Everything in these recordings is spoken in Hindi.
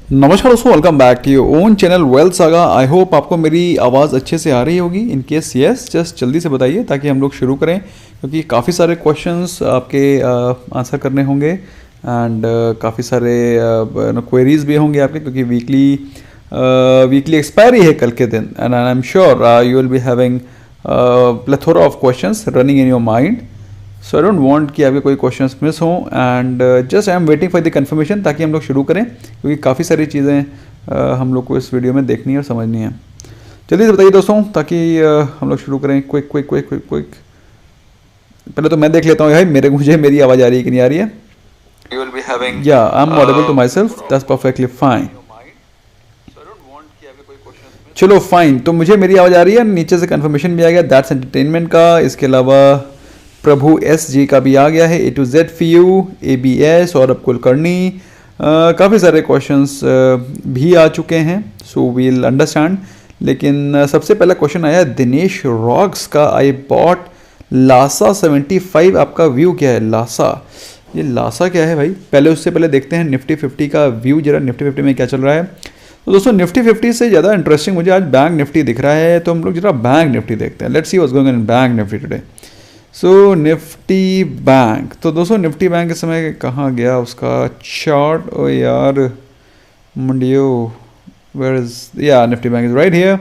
नमस्कार दोस्तों, welcome back to your own channel wealth saga. I hope आपको मेरी आवाज़ अच्छे से आ रही होगी। इन केस यस, जस्ट जल्दी से बताइए ताकि हम लोग शुरू करें, क्योंकि काफ़ी सारे क्वेश्चंस आपके आंसर करने होंगे एंड काफ़ी सारे क्वेरीज भी होंगे आपके, क्योंकि वीकली एक्सपायरी है कल के दिन। And I am sure you will be having plethora of questions running in your mind. So I don't want कि आपके कोई क्वेश्चंस मिस हों and just I am waiting for the confirmation ताकि हम लोग शुरू करें, क्योंकि काफ़ी सारी चीज़ें हम लोग को इस वीडियो में देखनी है और समझनी है। जल्दी से बताइए दोस्तों ताकि हम लोग शुरू करें। Quick quick quick quick quick पहले तो मैं देख लेता हूँ भाई मुझे मेरी आवाज़ आ रही है कि नहीं आ रही है। You will be having या I am audible to myself, that's perfectly fine. चलो फाइन, तो मुझे मेरी आवाज़ आ रही है, नीचे से कंफर्मेशन भी आ गया दैट्स एंटरटेनमेंट का। इसके अलावा प्रभु एस जी का भी आ गया है, A to Z for you, ABS और अब कुलकर्णी। काफ़ी सारे क्वेश्चंस भी आ चुके हैं, सो वील अंडरस्टैंड। लेकिन सबसे पहला क्वेश्चन आया दिनेश रॉक्स का, आई बॉट लासा 75। आपका व्यू क्या है लासा? ये लासा क्या है भाई? पहले उससे पहले देखते हैं निफ्टी 50 का व्यू जरा, निफ्टी 50 में क्या चल रहा है। तो दोस्तों निफ्टी 50 से ज़्यादा इंटरेस्टिंग मुझे आज बैंक निफ्टी दिख रहा है, तो हम लोग जरा बैंक निफ्टी देखते हैं। Let's see what's going on in bank Nifty today. So Nifty bank, तो दोस्तों निफ्टी बैंक इस समय कहाँ गया उसका चार्ट? ओ यार मंडियो, वेयर इज, या Nifty Bank is right here.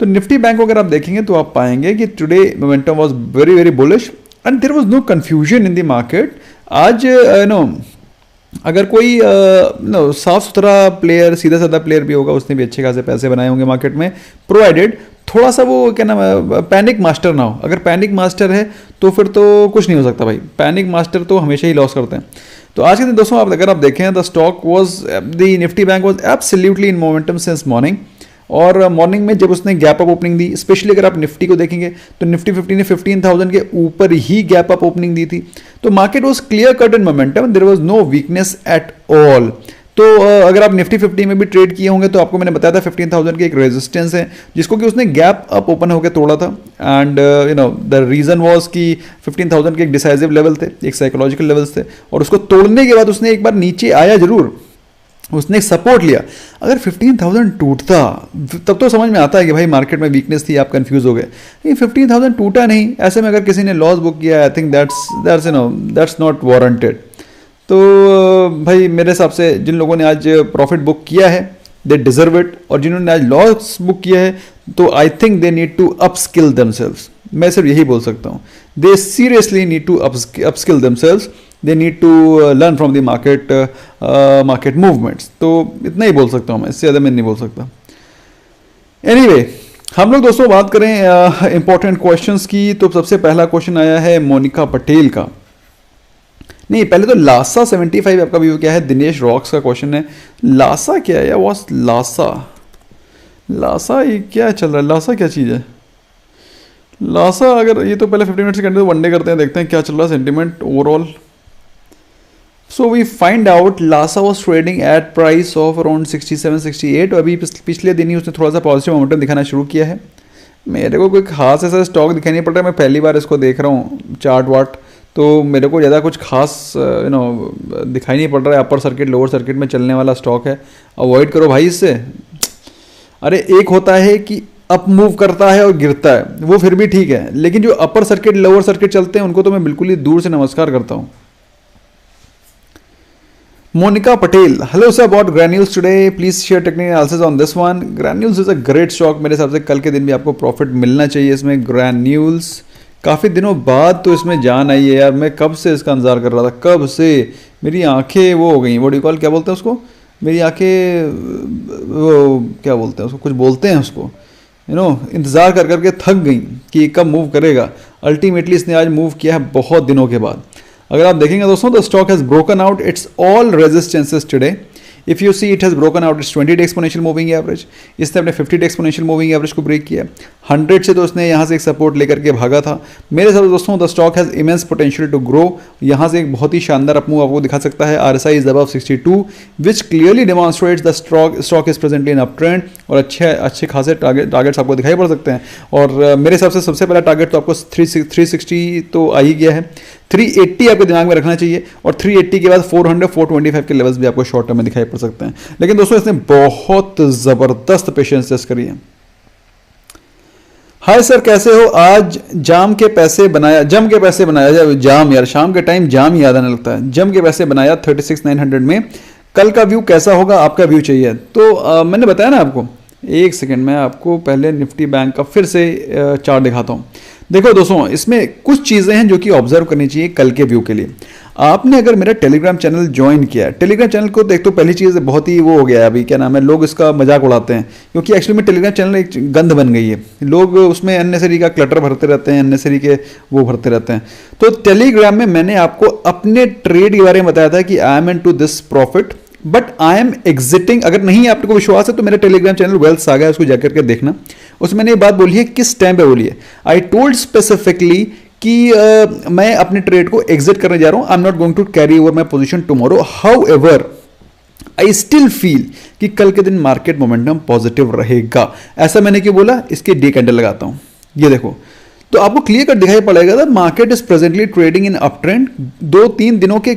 तो निफ्टी बैंक को अगर आप देखेंगे तो आप पाएंगे कि today momentum was very very bullish and there was no confusion in the market. आज अगर कोई साफ सुथरा प्लेयर, सीधा साधा प्लेयर भी होगा, उसने भी अच्छे खासे पैसे बनाए होंगे मार्केट में, प्रोवाइडेड थोड़ा सा वो क्या नाम है, पैनिक मास्टर ना हो। अगर पैनिक मास्टर है तो फिर तो कुछ नहीं हो सकता भाई, पैनिक मास्टर तो हमेशा ही लॉस करते हैं। तो आज के दिन दोस्तों अगर आप देखें, the stock was, the Nifty bank was absolutely in momentum since morning. और मॉर्निंग में जब उसने गैप अप ओपनिंग दी, स्पेशली अगर आप निफ्टी को देखेंगे तो निफ्टी 50 ने 15,000 के ऊपर ही गैप अप ओपनिंग दी थी। तो market was clear cut in momentum, there was no weakness at all. तो अगर आप निफ्टी 50 में भी ट्रेड किए होंगे तो आपको मैंने बताया था 15,000 की एक रेजिस्टेंस है जिसको कि उसने गैप अप ओपन होकर तोड़ा था। एंड द रीजन वाज कि 15,000 के एक डिसाइसिव लेवल थे, एक साइकोलॉजिकल लेवल्स थे, और उसको तोड़ने के बाद उसने एक बार नीचे आया जरूर, उसने सपोर्ट लिया। अगर 15,000 टूटता तब तो समझ में आता है कि भाई मार्केट में वीकनेस थी, आप कंफ्यूज हो गए। लेकिन 15,000 टूटा नहीं, ऐसे में अगर किसी ने लॉस बुक किया, I think that's not warranted. तो भाई मेरे हिसाब से जिन लोगों ने आज प्रॉफिट बुक किया है दे डिजर्व इट, और जिन्होंने आज लॉस बुक किया है तो I think they need to upskill themselves. मैं सिर्फ यही बोल सकता हूँ, they seriously need to upskill themselves, they need to learn from the market movements. तो इतना ही बोल सकता हूँ मैं, इससे ज़्यादा मैं नहीं बोल सकता। एनीवे, हम लोग दोस्तों बात करें इंपॉर्टेंट क्वेश्चंस की। तो सबसे पहला क्वेश्चन आया है मोनिका पटेल का। नहीं, पहले तो लासा 75 आपका व्यू क्या है? दिनेश रॉक्स का क्वेश्चन है। लासा क्या है या वॉस लासा? लासा ये क्या चल रहा है? लासा क्या चीज़ है लासा? अगर ये तो पहले 15 मिनट से कंटिन्यू वनडे करते हैं, देखते हैं क्या चल रहा है sentiment overall. So we find out Lasa was trading at price of around 67-68। अभी पिछले दिन ही उसने थोड़ा सा पॉजिटिव मोमेंटम दिखाना शुरू किया है। मेरे को कोई खास ऐसा स्टॉक दिखाई नहीं पड़ रहा है, मैं पहली बार इसको देख रहा हूँ चार्ट वार्ट, तो मेरे को ज़्यादा कुछ खास दिखाई नहीं पड़ रहा है। अपर सर्किट लोअर सर्किट में चलने वाला स्टॉक है, अवॉइड करो भाई इससे। अरे एक होता है कि अप मूव करता है और गिरता है, वो फिर भी ठीक है, लेकिन जो अपर सर्किट लोअर सर्किट चलते हैं उनको तो मैं बिल्कुल ही दूर से नमस्कार करता हूँ। Monica Patel, hello sir, about Granules today. Please share technical analysis on this one. Granules is a great stock. मेरे हिसाब से कल के दिन भी आपको प्रॉफिट मिलना चाहिए इसमें। Granules काफ़ी दिनों बाद तो इसमें जान आई है यार, मैं कब से इसका इंतजार कर रहा था, कब से मेरी आंखें वो हो गई, वो कॉल क्या बोलते हैं उसको, मेरी आंखें वो क्या बोलते हैं उसको, कुछ बोलते हैं उसको, इंतज़ार कर करके थक गई कि कब मूव करेगा। अल्टीमेटली इसने आज मूव किया है बहुत दिनों के बाद। अगर आप देखेंगे दोस्तों, the stock has broken out it's all resistances today. If you see it has broken out it's 20 day exponential moving average. इसने अपने 50 डे एक्सपोनेंशियल मूविंग एवरेज को ब्रेक किया। 100 से तो उसने यहाँ से एक सपोर्ट लेकर के भागा था। मेरे साथ दोस्तों the stock has immense potential to grow. यहाँ से एक बहुत ही शानदार अपमूव आपको दिखा सकता है। RSI is above 62 which clearly demonstrates the stock is presently in up trend, और अच्छे खासे टारगेट्स आपको दिखाई पड़ सकते हैं। और मेरे हिसाब से सबसे पहला टारगेट तो आपको 360 तो आ ही गया है। 380 आपके दिमाग में रखना चाहिए, और 380 के बाद 400 425 के लेवल्स भी आपको शॉर्ट टर्म में दिखाई पड़ सकते हैं। लेकिन दोस्तों इसने बहुत ज़बरदस्त पेशेंस टेस्ट करी है। हाय सर कैसे हो, आज जम के पैसे बनाया जाम यार, शाम के टाइम जाम याद आने लगता है। जम के पैसे बनाया 36,900 में, कल का व्यू कैसा होगा, आपका व्यू चाहिए। तो मैंने बताया ना आपको, एक सेकंड मैं आपको पहले निफ्टी बैंक का फिर से चार्ट दिखाता हूँ। देखो दोस्तों, इसमें कुछ चीज़ें हैं जो कि ऑब्जर्व करनी चाहिए कल के व्यू के लिए। आपने अगर मेरा टेलीग्राम चैनल ज्वाइन किया है, टेलीग्राम चैनल को देख तो पहली चीज़ बहुत ही वो हो गया है अभी, क्या नाम है, लोग इसका मजाक उड़ाते हैं, क्योंकि एक्चुअली में टेलीग्राम चैनल एक गंद बन गई है। लोग उसमें अननेसरी का क्लटर भरते रहते हैं, अननेसरी के वो भरते रहते हैं। तो टेलीग्राम में मैंने आपको अपने ट्रेड के बारे में बताया था कि I am into this profit but I am exiting. अगर नहीं आपको विश्वास है तो मेरा टेलीग्राम चैनल वेल्थ सागा है, उसको जाकर के देखना। उसमें मैंने ये बात बोली है, किस टाइम पे बोली है। आई टोल्ड स्पेसिफिकली कि मैं अपने ट्रेड को एग्जिट करने जा रहा हूं, I am not going to carry over my position tomorrow. However I still feel कि कल के दिन मार्केट मोमेंटम पॉजिटिव रहेगा। ऐसा मैंने क्यों बोला, इसके डे कैंडल लगाता हूं, ये देखो, तो आपको क्लियर कट दिखाई पड़ेगा the market is presently trading in up trend. 2-3 दिनों के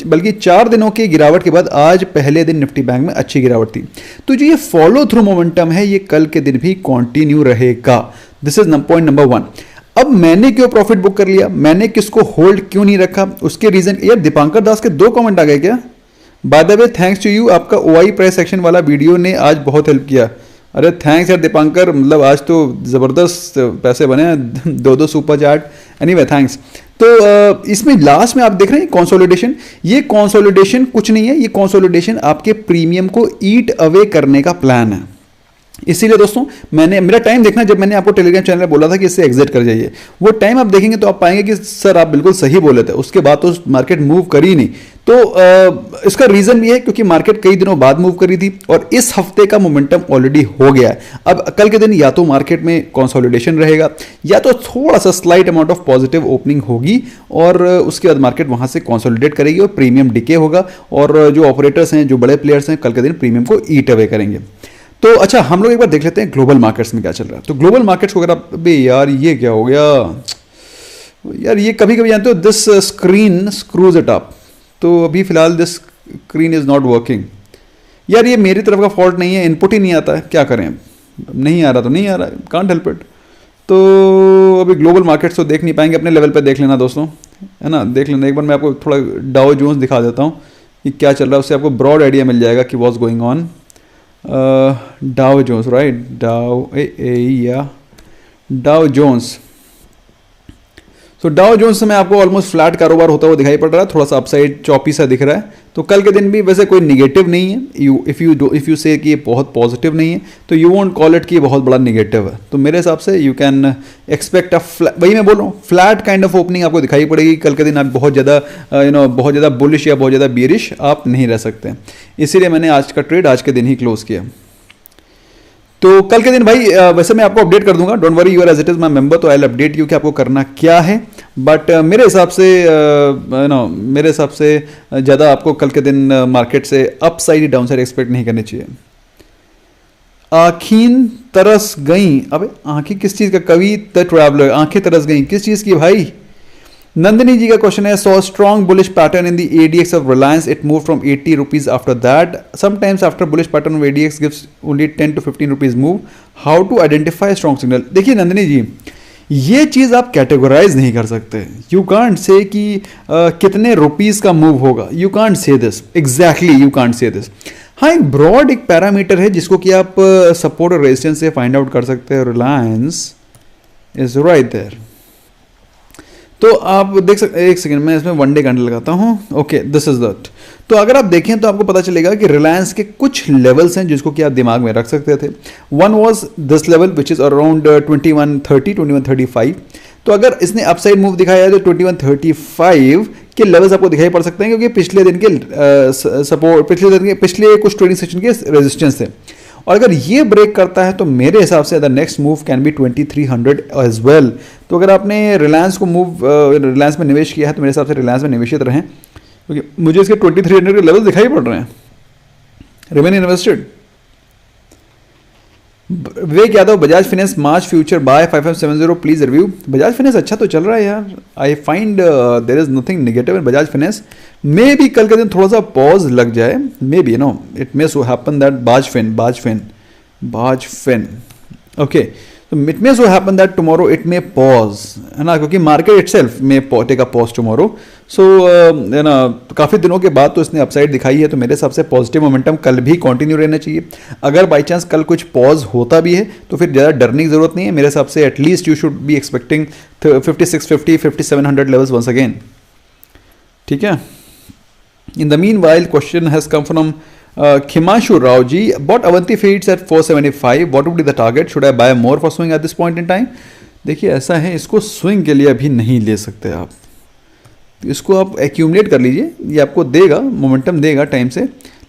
बल्कि 4 दिनों की गिरावट के बाद आज पहले दिन निफ्टी बैंक में अच्छी गिरावट थी। तो जो ये फॉलो थ्रू मोमेंटम है ये कल के दिन भी कंटिन्यू रहेगा। This is point number 1। अब मैंने क्यों प्रॉफिट बुक कर लिया, मैंने किसको होल्ड क्यों नहीं रखा, उसके रीजन यार दीपांकर दास के 2 कमेंट आ गए क्या। By the way thanks to you, आपका ओआई प्राइस सेक्शन वाला वीडियो ने आज बहुत हेल्प किया। अरे थैंक्स यार दीपांकर, मतलब आज तो ज़बरदस्त पैसे बने हैं, 2 सुपर चैट। Anyway thanks. तो इसमें लास्ट में आप देख रहे हैं कंसोलिडेशन, ये कंसोलिडेशन कुछ नहीं है, ये कंसोलिडेशन आपके प्रीमियम को ईट अवे करने का प्लान है। इसीलिए दोस्तों मैंने मेरा टाइम देखना, जब मैंने आपको टेलीग्राम चैनल में बोला था कि इससे एग्जिट कर जाइए, वो टाइम आप देखेंगे तो आप पाएंगे कि सर आप बिल्कुल सही बोले थे। उसके बाद तो मार्केट मूव करी नहीं। तो इसका रीजन भी है क्योंकि मार्केट कई दिनों बाद मूव करी थी और इस हफ्ते का मोमेंटम ऑलरेडी हो गया है। अब कल के दिन या तो मार्केट में कंसोलिडेशन रहेगा या तो थोड़ा सा slight amount of positive opening होगी और उसके बाद मार्केट वहां से कंसोलिडेट करेगी और प्रीमियम डिके होगा और जो ऑपरेटर्स हैं, जो बड़े प्लेयर्स हैं, कल के दिन प्रीमियम को ईट अवे करेंगे। तो अच्छा, हम लोग एक बार देख लेते हैं ग्लोबल मार्केट्स में क्या चल रहा है। तो ग्लोबल मार्केट्स को अगर आप, अबे यार ये क्या हो गया यार, ये कभी कभी जानते हो this screen screws it up. तो अभी फिलहाल this screen is not working. यार ये मेरी तरफ का फॉल्ट नहीं है, इनपुट ही नहीं आता है, क्या करें, नहीं आ रहा तो नहीं आ रहा, कांट हेल्प इट। तो अभी ग्लोबल मार्केट्स तो देख नहीं पाएंगे, अपने लेवल पे देख लेना दोस्तों, है ना, देख लेना। एक बार मैं आपको थोड़ा डाउ जोन्स दिखा देता हूँ कि क्या चल रहा है, उससे आपको ब्रॉड आइडिया मिल जाएगा कि what's going on. Dow Jones, right, Dow Jones. तो डाउ जोन्स में आपको ऑलमोस्ट फ्लैट कारोबार होता हुआ दिखाई पड़ रहा है, थोड़ा सा अपसाइड चॉपी सा दिख रहा है। तो कल के दिन भी वैसे कोई निगेटिव नहीं है। इफ़ यू से कि ये बहुत पॉजिटिव नहीं है तो यू वोंट कॉल इट कि ये बहुत बड़ा निगेटिव है। तो मेरे हिसाब से यू कैन एक्सपेक्ट वही मैं बोल रहा हूँ, फ्लैट काइंड ऑफ ओपनिंग आपको दिखाई पड़ेगी कल के दिन। आप बहुत ज़्यादा बहुत ज़्यादा बुलिश या बहुत ज़्यादा बियरिश आप नहीं रह सकते, इसीलिए मैंने आज का ट्रेड आज के दिन ही क्लोज किया। तो कल के दिन भाई वैसे मैं आपको अपडेट कर दूंगा, don't worry, you are as it is my member, तो आई विल अपडेट यू कि आपको करना क्या है। बट मेरे हिसाब से ज़्यादा आपको कल के दिन मार्केट से अप साइड या डाउन साइड एक्सपेक्ट नहीं करनी चाहिए। आँखीं तरस गई, अबे आँखें किस चीज़ का, कवि द ट्रैवलर, आँखें तरस गई किस चीज़ की भाई। नंदिनी जी का क्वेश्चन है, saw strong bullish pattern in the ADX of Reliance, it move from 80 rupees after that, sometimes after bullish pattern of ADX gives only 10 to 15 rupees move, how to identify strong signal. देखिए नंदिनी जी, ये चीज़ आप कैटेगराइज नहीं कर सकते। यू कांट से कि कितने रुपीज़ का मूव होगा, you can't say this exactly, you can't say this. हाँ, एक ब्रॉड एक पैरामीटर है जिसको कि आप सपोर्ट और रेजिस्टेंस से फाइंड आउट कर सकते हैं। Reliance is right there. तो आप देख सकते, एक सेकंड मैं इसमें वन डे कैंडल लगाता हूँ। Okay, this is that. तो अगर आप देखें तो आपको पता चलेगा कि रिलायंस के कुछ लेवल्स हैं जिसको कि आप दिमाग में रख सकते थे। One was this level which is around 2130 2135। तो अगर इसने अपसाइड मूव दिखाया है तो 2135 के लेवल्स आपको दिखाई पड़ सकते हैं, क्योंकि पिछले दिन के सपोर्ट, पिछले कुछ ट्रेडिंग सेशन के रेजिस्टेंस थे। और अगर ये ब्रेक करता है तो मेरे हिसाब से the next move can be 2300 as well. तो अगर आपने रिलायंस में निवेश किया है तो मेरे हिसाब से रिलायंस में निवेशित रहें, क्योंकि मुझे इसके 2300 के लेवल दिखाई पड़ रहे हैं। Remain invested. Vivek Yadav, Bajaj Finance March future buy 5570 please review. Bajaj Finance अच्छा तो चल रहा है यार, I find there is nothing negative in Bajaj Finance. Maybe कल के दिन थोड़ा सा पॉज लग जाए, maybe no it may so happen that Baj fin okay, तो it may so happen that tomorrow it may pause, है ना, क्योंकि market itself may take a pause tomorrow. So है ना, काफ़ी दिनों के बाद तो इसने अपसाइड दिखाई है, तो मेरे हिसाब से पॉजिटिव मोमेंटम कल भी कंटिन्यू रहना चाहिए। अगर बाई चांस कल कुछ पॉज होता भी है तो फिर ज़्यादा डरने की जरूरत नहीं है मेरे हिसाब से। At least you should be expecting 5650 5700 levels once again, ठीक है। In the meanwhile question has come from Khimanshu Rao ji, bought Avanti Feeds at 475. What would be the target? Should I buy more for swing at this point in time? देखिए ऐसा है, इसको स्विंग के लिए अभी नहीं ले सकते आप, इसको आप एक्यूमुलेट कर लीजिए, ये आपको देगा मोमेंटम देगा टाइम से,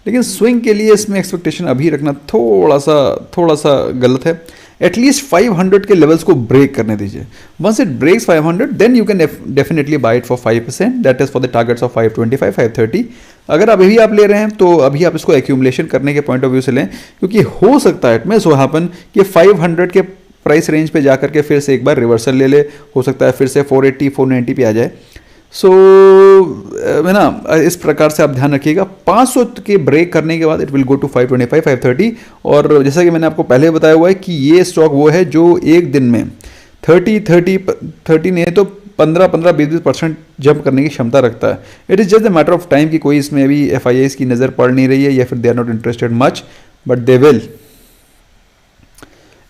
लेकिन स्विंग के लिए इसमें एक्सपेक्टेशन अभी रखना थोड़ा सा गलत है। एटलीस्ट 500 के लेवल्स को ब्रेक करने दीजिए। Once it breaks 500 then you can definitely buy it for 5%, that is for the targets of 525 530। अगर अभी आप ले रहे हैं तो अभी आप इसको एक्यूमुलेशन करने के पॉइंट ऑफ व्यू से लें, क्योंकि हो सकता है इट में सो हैपन कि 500 के प्राइस रेंज पे जाकर के फिर से एक बार रिवर्सल ले ले, हो सकता है फिर से 480 490 पे आ जाए। सो है ना, इस प्रकार से आप ध्यान रखिएगा। 500 के ब्रेक करने के बाद इट विल गो टू 525 530। और जैसा कि मैंने आपको पहले बताया हुआ है कि ये स्टॉक वो है जो एक दिन में 30 नहीं तो 15-20% जंप करने की क्षमता रखता है। It is just a matter of time कि कोई इसमें अभी FIIs की नज़र पड़ नहीं रही है या फिर they are not interested much, but they will.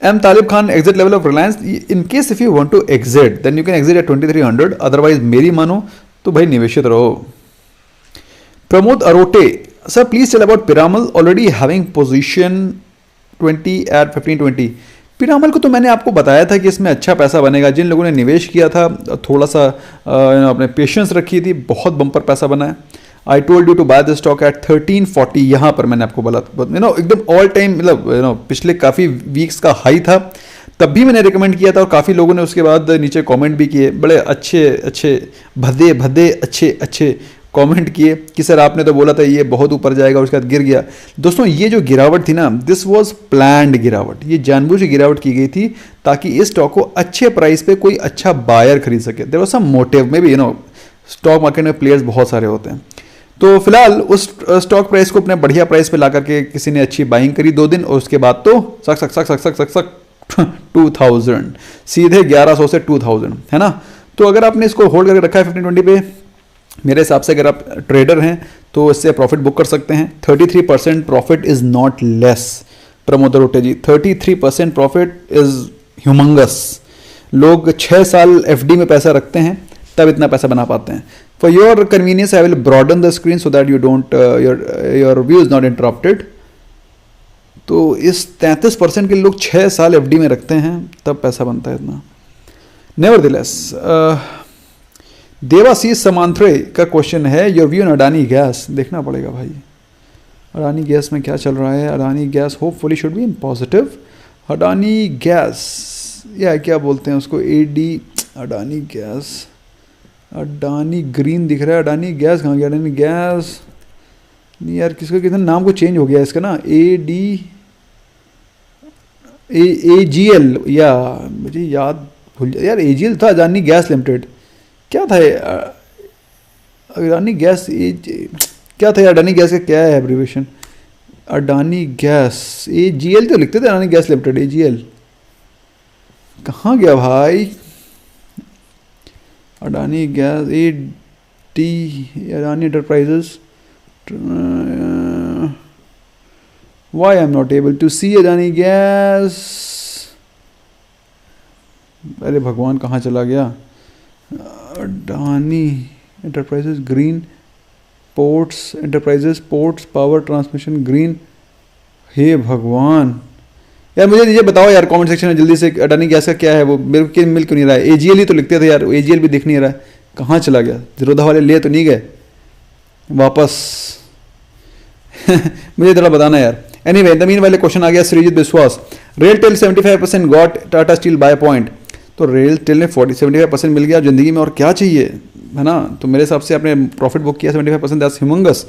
M. Talib Khan, exit level of Reliance. In case if you want to exit, then you can exit at 2300. Otherwise, मेरी मानो तो भाई निवेशित रहो। Pramod अरोटे, sir, please tell about Piramal already having position 20 at 1520. Piramal को तो मैंने आपको बताया था कि इसमें अच्छा पैसा बनेगा। जिन लोगों ने निवेश किया था थोड़ा सा अपने पेशेंस रखी थी, बहुत बम्पर पैसा बना है। I told you to buy the stock at 1340, यहाँ पर मैंने आपको बोला एकदम ऑल टाइम, मतलब पिछले काफ़ी वीक्स का हाई था, तब भी मैंने रिकमेंड किया था और काफ़ी लोगों ने उसके बाद नीचे कमेंट भी किए, बड़े अच्छे भदे अच्छे कमेंट किए कि सर आपने तो बोला था ये बहुत ऊपर जाएगा, उसके बाद गिर गया। दोस्तों ये जो गिरावट थी ना, दिस वाज प्लान्ड गिरावट, ये जानबूझ के गिरावट की गई थी ताकि इस स्टॉक को अच्छे प्राइस पे कोई अच्छा बायर खरीद सके। देयर वाज सम मोटिव में भी, स्टॉक मार्केट में प्लेयर्स बहुत सारे होते हैं। तो फिलहाल उस स्टॉक प्राइस को अपने बढ़िया प्राइस पे ला करके किसी ने अच्छी बाइंग करी 2 दिन, और उसके बाद तो सक 2000 सीधे 1100 से 2000, है ना। तो अगर आपने इसको होल्ड करके रखा है 1520 पे, मेरे हिसाब से अगर आप ट्रेडर हैं तो इससे प्रॉफिट बुक कर सकते हैं। 33% profit is not less Pramod Arote ji, 33% profit is humongous. लोग 6 साल FD में पैसा रखते हैं तब इतना पैसा बना पाते हैं। For your convenience I will broaden the screen so that you don't your view is not interrupted. तो इस 33% के लोग 6 साल FD में रखते हैं तब पैसा बनता है इतना। नेवरदिलेस, देवाशीष समांथरे का क्वेश्चन है, your view on Adani gas. देखना पड़ेगा भाई अडानी गैस में क्या चल रहा है। Adani gas hopefully should be in positive. Adani gas या क्या बोलते हैं उसको, अडानी गैस, अडानी ग्रीन दिख रहा है, अडानी गैस कहाँ गया? अडानी गैस नहीं यार, किसका कितना नाम को चेंज हो गया इसका ना, AGL, या मुझे याद भूल यार, AGL था अडानी गैस लिमिटेड, क्या था अडानी गैस, क्या था अडानी गैस का क्या है एब्रीवेशन? अडानी गैस AGL तो लिखते थे, अडानी गैस लिमिटेड AGL कहाँ गया भाई? Adani gas Adani enterprises, why I am not able to see Adani gas? अरे भगवान कहाँ चला गया? Adani enterprises green, ports enterprises, ports power transmission green. हे भगवान यार, मुझे ये बताओ यार कमेंट सेक्शन में जल्दी से, अडानी गैस का क्या है वो, मेरे को मिल क्यों नहीं रहा है? AGL ही तो लिखते थे यार, AGL भी दिख नहीं रहा है, कहाँ चला गया? जीरोधा वाले ले तो नहीं गए वापस? मुझे थोड़ा बताना यार। Anyway, the meanwhile question आ गया Sreejith Biswas, RailTel 75% got Tata steel buy point. तो रेल टेल ने 75% मिल गया, जिंदगी में और क्या चाहिए, है ना। तो मेरे हिसाब से आपने प्रॉफिट बुक किया 75%, दैट्स ह्यूमंगस।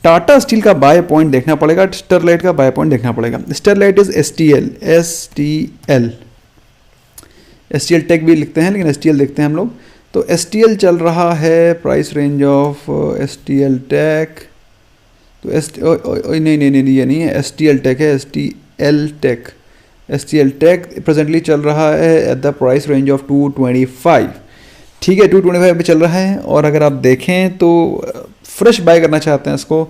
टाटा स्टील का बाय पॉइंट देखना पड़ेगा, स्टरलाइट का बाय पॉइंट देखना पड़ेगा। Sterlite is STL, STL tech भी लिखते हैं लेकिन STL देखते हैं हम लोग। तो STL चल रहा है price range of STL tech, तो नहीं ये नहीं है, STL टेक है, STL टेक प्रेजेंटली चल रहा है at the price range of 225। ठीक है, 225 पे चल रहा है। और अगर आप देखें तो फ्रेश बाय करना चाहते हैं इसको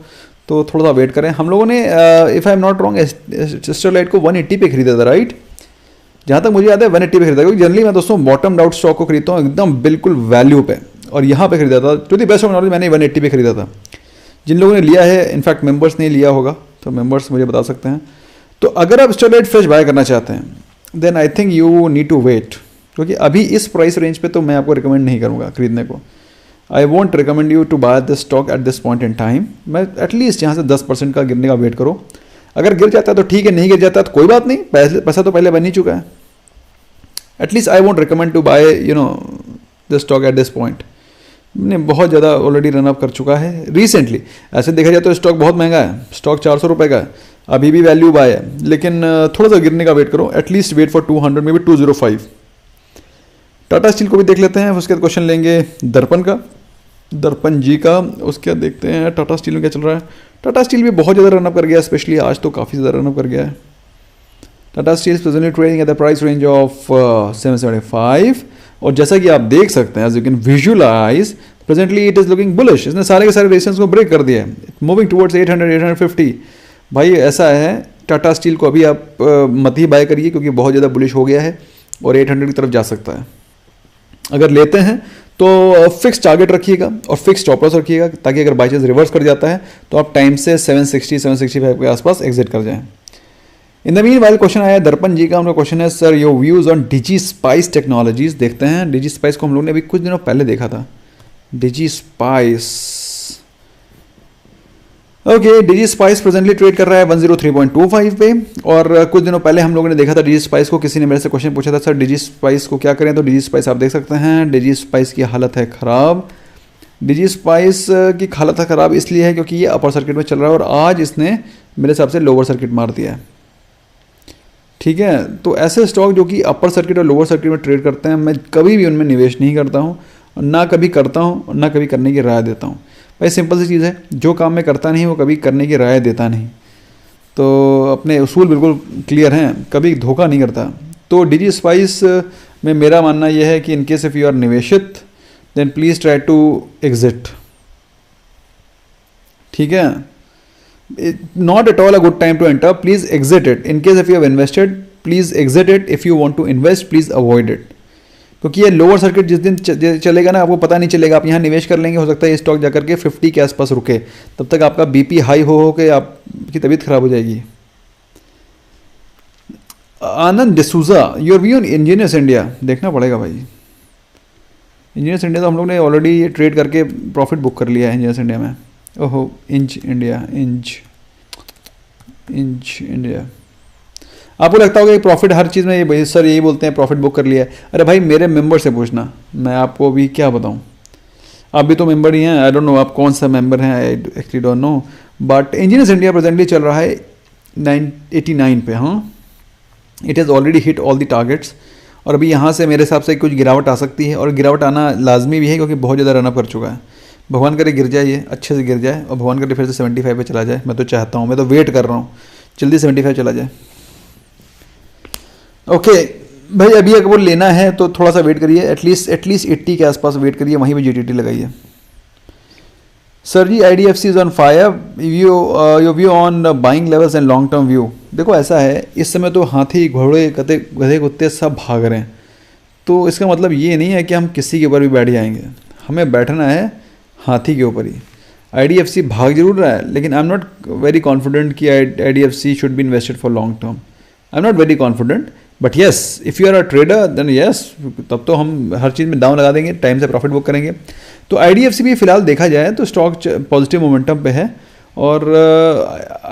तो थोड़ा सा वेट करें। हम लोगों ने if I am not wrong Sterlite को 180 पे खरीदा था, राइट? जहाँ तक मुझे याद है 180 पे खरीदा, क्योंकि जनरली मैं दोस्तों बॉटम आउट स्टॉक को खरीदता हूँ एकदम बिल्कुल वैल्यू पे, और यहाँ पे खरीदा था। To the best of knowledge मैंने 180 पे खरीदा था। जिन लोगों ने लिया है, इनफैक्ट मेंबर्स ने लिया होगा, तो मेंबर्स मुझे बता सकते हैं। तो अगर आप स्टरलाइट फ्रेश बाय करना चाहते हैं then I think you need to wait, क्योंकि अभी इस प्राइस रेंज पे तो मैं आपको रिकमेंड नहीं करूँगा खरीदने को। I won't recommend you to buy this stock at this point in time. मैं एटलीस्ट यहाँ से 10% का गिरने का वेट करो। अगर गिर जाता है तो ठीक है, नहीं गिर जाता है तो कोई बात नहीं, पैसा तो पहले बन ही चुका है। At least I won't recommend to buy this stock at this point. ने बहुत ज़्यादा ऑलरेडी रन अप कर चुका है रिसेंटली। ऐसे देखा जाए तो स्टॉक बहुत महंगा है, स्टॉक 400 रुपये का है, अभी भी वैल्यू बाय है, लेकिन थोड़ा सा गिरने का वेट करो। At least wait for 200 maybe 205। Tata steel को भी देख लेते हैं, उसके बाद क्वेश्चन लेंगे दर्पण का, दर्पण जी का। उसके बाद देखते हैं टाटा स्टील में क्या चल रहा है। टाटा स्टील भी बहुत ज़्यादा रनअप कर गया, स्पेशली आज तो काफ़ी ज़्यादा रनअप कर गया है। Tata steel presently trading at the price range of 775, और जैसा कि आप देख सकते हैं, as you can visualise, presently it is looking bullish. इसने सारे के सारे रेजिस्टेंस को ब्रेक कर दिया है, मूविंग टुवर्ड्स 800 850। भाई ऐसा है, टाटा स्टील को अभी आप मत ही बाय करिए, क्योंकि बहुत ज़्यादा बुलिश हो गया है और 800 की तरफ जा सकता है। अगर लेते हैं तो फिक्स टारगेट रखिएगा और फिक्स स्टॉप लॉस रखिएगा, ताकि अगर बाई चांस रिवर्स कर जाता है तो आप टाइम से 760 765 के आसपास एग्जिट कर जाएं। In the meanwhile question आया दर्पण जी का। उनका क्वेश्चन है, sir your views on Digi Spice technologies. देखते हैं, डिजी स्पाइस को हम लोगों ने अभी कुछ दिनों पहले देखा था। डिजी स्पाइस, ओके, डिजी स्पाइस प्रेजेंटली ट्रेड कर रहा है 103.25 पे, और कुछ दिनों पहले हम लोगों ने देखा था डिजी स्पाइस को। किसी ने मेरे से क्वेश्चन पूछा था, सर डिजी स्पाइस को क्या करें, तो डिजी स्पाइस आप देख सकते हैं, डिजी स्पाइस की हालत है ख़राब। डिजी स्पाइस की हालत है ख़राब इसलिए है क्योंकि ये अपर सर्किट में चल रहा है, और आज इसने मेरे हिसाब से लोअर सर्किट मार दिया है। ठीक है, तो ऐसे स्टॉक जो कि अपर सर्किट और लोअर सर्किट में ट्रेड करते हैं, मैं कभी भी उनमें निवेश नहीं करता हूँ, और ना कभी करता हूँ और ना कभी करने की राय देता हूँ। भाई सिंपल सी चीज़ है, जो काम मैं करता नहीं वो कभी करने की राय देता नहीं। तो अपने उसूल बिल्कुल क्लियर हैं, कभी धोखा नहीं करता। तो डिजी स्पाइस में मेरा मानना यह है कि इनकेस इफ़ यू आर निवेशित then please try to exit. ठीक है, not at all a good time to enter, please exit it. In case if you have invested please exit it. If you want to invest please avoid it, क्योंकि ये लोअर सर्किट जिस दिन चलेगा ना, आपको पता नहीं चलेगा। आप यहाँ निवेश कर लेंगे, हो सकता है ये स्टॉक जाकर के 50 के आसपास रुके, तब तक आपका बीपी हाई हो के आपकी तबीयत खराब हो जाएगी। Anand D'Souza, your view on engineers India. देखना पड़ेगा भाई, इंजीनियर्स इंडिया तो हम लोग ने ऑलरेडी ट्रेड करके प्रॉफिट बुक कर लिया है इंजीनियर्स इंडिया में। ओहो, इंज इंडिया, आपको लगता होगा कि प्रॉफिट हर चीज़ में ये सर यही बोलते हैं प्रॉफिट बुक कर लिया है। अरे भाई मेरे मेंबर से पूछना, मैं आपको अभी क्या बताऊं, आप भी तो मेंबर ही हैं। आई डोंट नो आप कौन सा मेंबर हैं, I actually don't know, but engineers India presently चल रहा है 989 पे। हाँ, it has already hit all the targets, और अभी यहाँ से मेरे हिसाब से कुछ गिरावट आ सकती है, और गिरावट आना लाजमी भी है क्योंकि बहुत ज़्यादा रनअप कर चुका है। भगवान करे गिर जाए, ये अच्छे से गिर जाए, और भगवान करे फिर से 75 पे चला जाए। मैं तो चाहता हूँ, मैं तो वेट कर रहा हूँ, जल्दी 75 चला जाए। ओके भाई, अभी अगर वो लेना है तो थोड़ा सा वेट करिए, एटलीस्ट 80 के आसपास वेट करिए, वहीं पे जीटीटी लगाइए। Sir ji IDFC is on fire, your view on buying levels and long term view. देखो ऐसा है, इस समय तो हाथी घोड़े गधे कुत्ते सब भाग रहे हैं, तो इसका मतलब ये नहीं है कि हम किसी के ऊपर भी बैठ जाएंगे, हमें बैठना है हाथी के ऊपर ही। IDFC भाग जरूर रहा है, लेकिन I am not very confident कि IDFC should be invested for long term. I am not very confident, but yes if you are a trader then yes, तब तो हम हर चीज़ में डाउन लगा देंगे, टाइम से प्रॉफिट बुक करेंगे। तो IDFC भी फिलहाल देखा जाए तो स्टॉक पॉजिटिव मोमेंटम पे है, और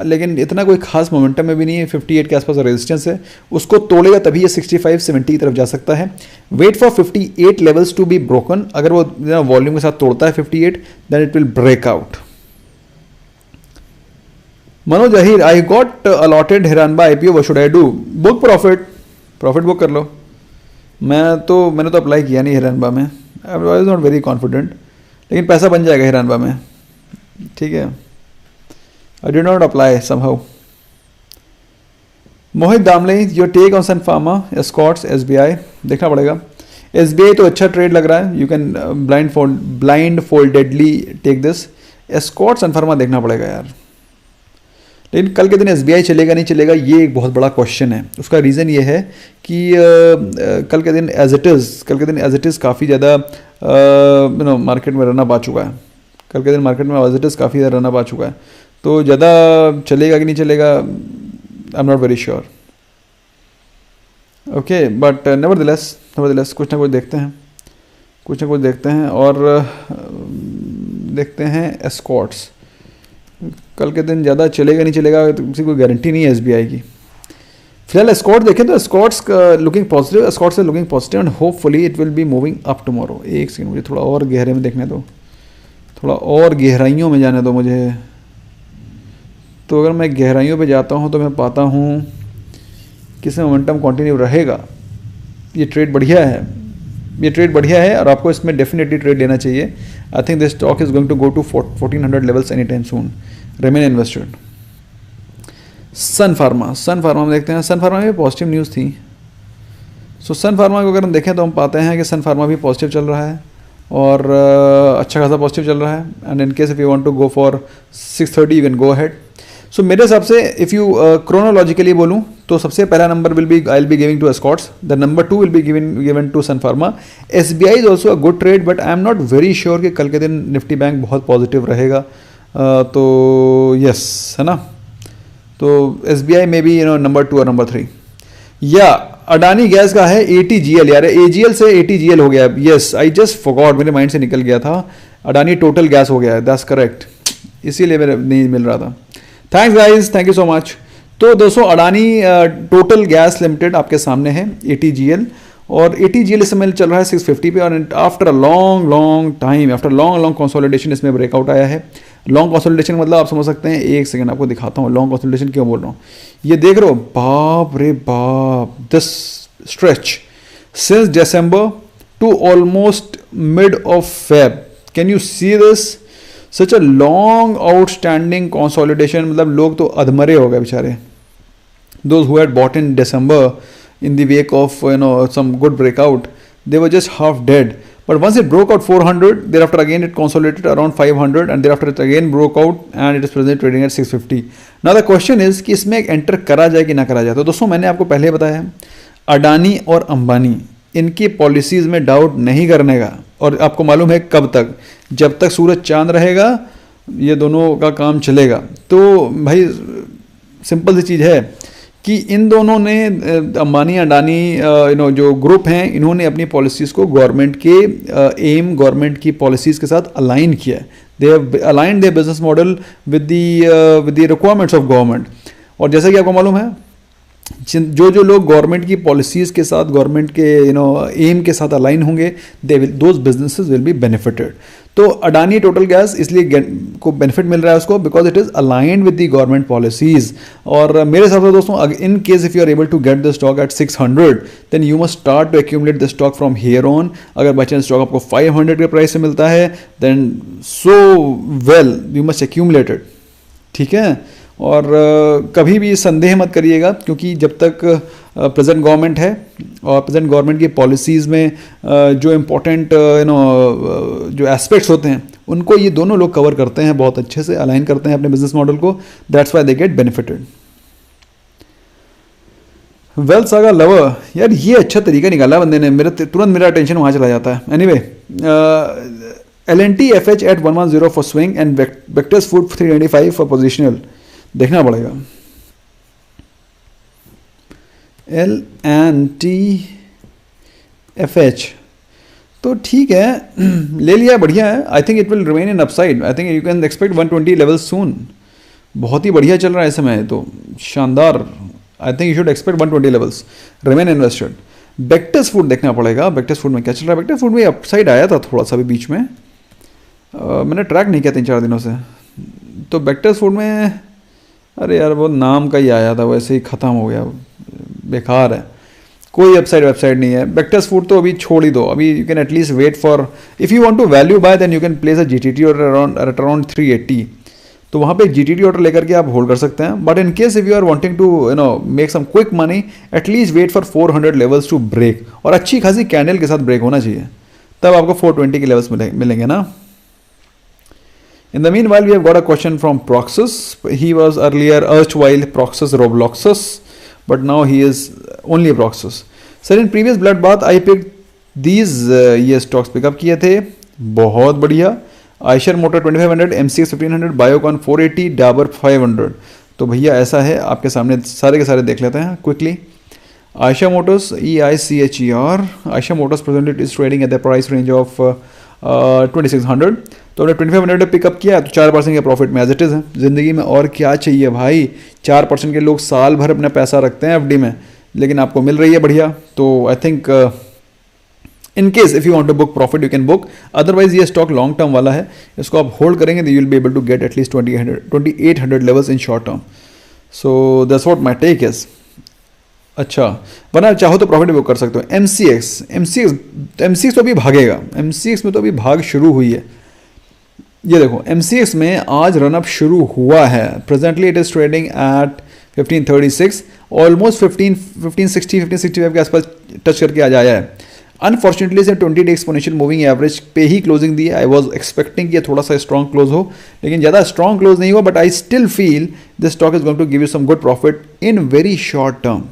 लेकिन इतना कोई खास मोमेंटम में भी नहीं है। 58 के आसपास रेजिस्टेंस है, उसको तोड़ेगा तभी ये 65-70 की तरफ जा सकता है। Wait for 58 levels to be broken. अगर वो वॉल्यूम के साथ तोड़ता है 58 then it will break out. Manoj Ahir, I got allotted Hiranba IPO, what should I do? Book profit book कर लो। मैंने तो अप्लाई किया नहीं हिरानबा में, I was not very confident, लेकिन पैसा बन जाएगा हिरानबा में, ठीक है। I did not apply somehow. Mohit Damle, your take on sun Pharma, Escorts, SBI, देखना पड़ेगा। एसबीआई तो अच्छा ट्रेड लग रहा है, you can blindfoldedly take this. Escorts, Sun Pharma देखना पड़ेगा यार, लेकिन कल के दिन एसबीआई चलेगा नहीं चलेगा ये एक बहुत बड़ा क्वेश्चन है। उसका रीज़न ये है कि कल के दिन एज इट इज़ काफ़ी ज़्यादा मार्केट में रन अप आ चुका है। कल के दिन मार्केट में एज इट इज़ काफ़ी ज़्यादा रन अप आ चुका है, तो ज़्यादा चलेगा कि नहीं चलेगा I am not very sure. Okay, but nevertheless कुछ ना कुछ देखते हैं और देखते हैं एस्कॉर्ट्स। कल के दिन ज़्यादा चलेगा नहीं चलेगा तो किसी कोई गारंटी नहीं है एसबीआई की। फिलहाल एस्कॉर्ट देखें तो Escorts looking positive, Escorts looking positive and hopefully it will be moving up tomorrow. एक सेकंड, मुझे थोड़ा और गहरे में देखने दो, थोड़ा और गहराइयों में जाने दो मुझे। तो अगर मैं गहराइयों पे जाता हूँ तो मैं पाता हूँ कि इसमें मोमेंटम कंटिन्यू रहेगा। ये ट्रेड बढ़िया है और आपको इसमें डेफिनेटली ट्रेड लेना चाहिए। I think this stock is going to go to 1400 levels any time soon. Remain invested. Sun Pharma में देखते हैं। सन फार्मा में पॉजिटिव न्यूज़ थी। सो सन फार्मा को अगर हम देखें तो हम पाते हैं कि सन फार्मा भी पॉजिटिव चल रहा है और अच्छा खासा पॉजिटिव चल रहा है। And in case if you want to go for 630 you can go ahead. So मेरे हिसाब से इफ़ यू क्रोनोलॉजिकली बोलूँ तो सबसे पहला number will be I will be giving to Escorts, the number 2 will be given to Sun Pharma. SBI is also a good trade, but I am not very sure कि कल के दिन निफ्टी बैंक बहुत पॉजिटिव रहेगा। तो यस, है ना। तो एसबीआई में भी नंबर 2 और नंबर 3। या अडानी गैस का है ATGL, यार AGL से ATGL हो गया। यस, आई जस्ट फॉरगॉट, मेरे माइंड से निकल गया था। अडानी टोटल गैस हो गया है, दैट्स करेक्ट, इसीलिए मेरे नहीं मिल रहा था। Thanks guys, thank you so much. तो दोस्तों अडानी टोटल गैस लिमिटेड आपके सामने है, ATGL, और ATGL इस समय चल रहा है 650 पे। और after a long time, after long consolidation इसमें ब्रेकआउट आया है। लॉन्ग कंसोलिडेशन मतलब आप समझ सकते हैं, एक सेकंड आपको दिखाता हूँ लॉन्ग कंसोलिडेशन क्यों बोल रहा हूँ। ये देख रहे हो, बाप रे बाप, this stretch since December to almost mid of Feb, can you see this? Such a long outstanding consolidation, मतलब लोग तो अधमरे हो गए बेचारे। Those who had bought in December in the wake of some good breakout, they were just half dead. But once it broke out 400, thereafter again it consolidated around 500, and thereafter it again broke out and it is presently trading at 650. Now the question is कि इसमें एंटर करा जाए कि ना करा जाए। तो दोस्तों मैंने आपको पहले बताया है, अडानी और अंबानी इनकी पॉलिसीज़ में डाउट नहीं करने का। और आपको मालूम है कब तक? जब तक सूरज चांद रहेगा ये दोनों का काम चलेगा। तो भाई सिंपल सी चीज़ है कि इन दोनों ने, अंबानी अडानी जो ग्रुप हैं, इन्होंने अपनी पॉलिसीज़ को गवर्नमेंट के गवर्नमेंट की पॉलिसीज़ के साथ अलाइन किया है। They have aligned their business model with the requirements of government. और जैसा कि आपको मालूम है, जो लोग गवर्नमेंट की पॉलिसीज़ के साथ, गवर्नमेंट के एम के साथ अलाइन होंगे, those businesses will be benefited. तो अडानी टोटल गैस इसलिए को बेनिफिट मिल रहा है उसको, because it is aligned with the government policies. और मेरे हिसाब से दोस्तों, in case if you are able to get the stock at 600, then you must start to accumulate the stock from here on. अगर बाई चांस स्टॉक आपको 500 के प्राइस से मिलता है, then so well you must accumulate it, ठीक है। और कभी भी संदेह मत करिएगा, क्योंकि जब तक प्रेजेंट गवर्नमेंट है और प्रेजेंट गवर्नमेंट की पॉलिसीज़ में जो इम्पोर्टेंट जो एस्पेक्ट्स होते हैं, उनको ये दोनों लोग कवर करते हैं, बहुत अच्छे से अलाइन करते हैं अपने बिजनेस मॉडल को। That's why they get benefited. Wealth saga lover, यार ये अच्छा तरीका निकाला बंदे ने, तुरंत मेरा अटेंशन वहाँ चला जाता है। Anyway, L&T FH at 110 for swing and vectors food 395 for positional, देखना पड़ेगा। L&T FH तो ठीक है, ले लिया, बढ़िया है। I think it will remain in upside. I think you can expect 120 level soon. बहुत ही बढ़िया चल रहा है इस समय, तो शानदार। I think you should expect 120 levels. Remain invested. Bectors food देखना पड़ेगा, बेक्टस फूड में क्या चल रहा है। बेक्टस फूड में अपसाइड आया था थोड़ा सा भी बीच में, मैंने ट्रैक नहीं किया 3-4 दिनों से। तो बेक्टस फूड में अरे यार वो नाम का ही आया था, वैसे ही ख़त्म हो गया, बेकार है, कोई वेबसाइट नहीं है। बेक्टस फूड तो अभी छोड़ ही दो, अभी you can at least wait for, if you want to value buy then you can place a GTT order around 380, तो वहाँ पे जीटीटी ऑर्डर लेकर के आप होल्ड कर सकते हैं। But in case if you are wanting to make some quick money, at least wait for 400 levels to break, और अच्छी खासी कैंडल के साथ ब्रेक होना चाहिए, तब आपको 420 के लेवल्स मिलेंगे ना। In the meanwhile, we have got a question from Proxus. He was earlier erstwhile Proxus Robloxus, but now he is only Proxus. Sir, in previous bloodbath, I picked these ये stocks पिकअप किए थे, बहुत बढ़िया। Eicher motor 2500, MCX 1500, Biocon 480, Dabur 500। तो भैया ऐसा है, आपके सामने सारे के सारे देख लेते हैं quickly. Ayesha Motors EICHER, Ayesha Motors presently is trading at the price range of 2600, तो हमने 2500 पे पिकअप किया तो 4% के प्रॉफिट में एज इट इज़ है। ज़िंदगी में और क्या चाहिए भाई, 4% के लोग साल भर अपना पैसा रखते हैं FD में, लेकिन आपको मिल रही है बढ़िया। तो I think in case if you want to book profit you can book, otherwise ये स्टॉक लॉन्ग टर्म वाला है, इसको आप होल्ड करेंगे तो you will be able to get at least 2800 levels in short term. So that's what my take is. अच्छा, वरना चाहो तो प्रॉफिट बुक कर सकते हो। MCX तो अभी भागेगा, MCX में तो अभी भाग शुरू हुई है। ये देखो MCX में आज रनअप शुरू हुआ है, presently it is trading at 1536, almost 1565 के आसपास टच करके आज आया है। अनफॉर्चुनेटली से 20 डे एक्सपोनेंशियल मूविंग एवरेज पे ही क्लोजिंग दी है। आई वाज एक्सपेक्टिंग कि थोड़ा सा स्ट्रॉन्ग क्लोज हो, लेकिन ज़्यादा स्ट्रॉन्ग क्लोज नहीं हुआ, but I still feel this stock is going to give you some good profit in very short term.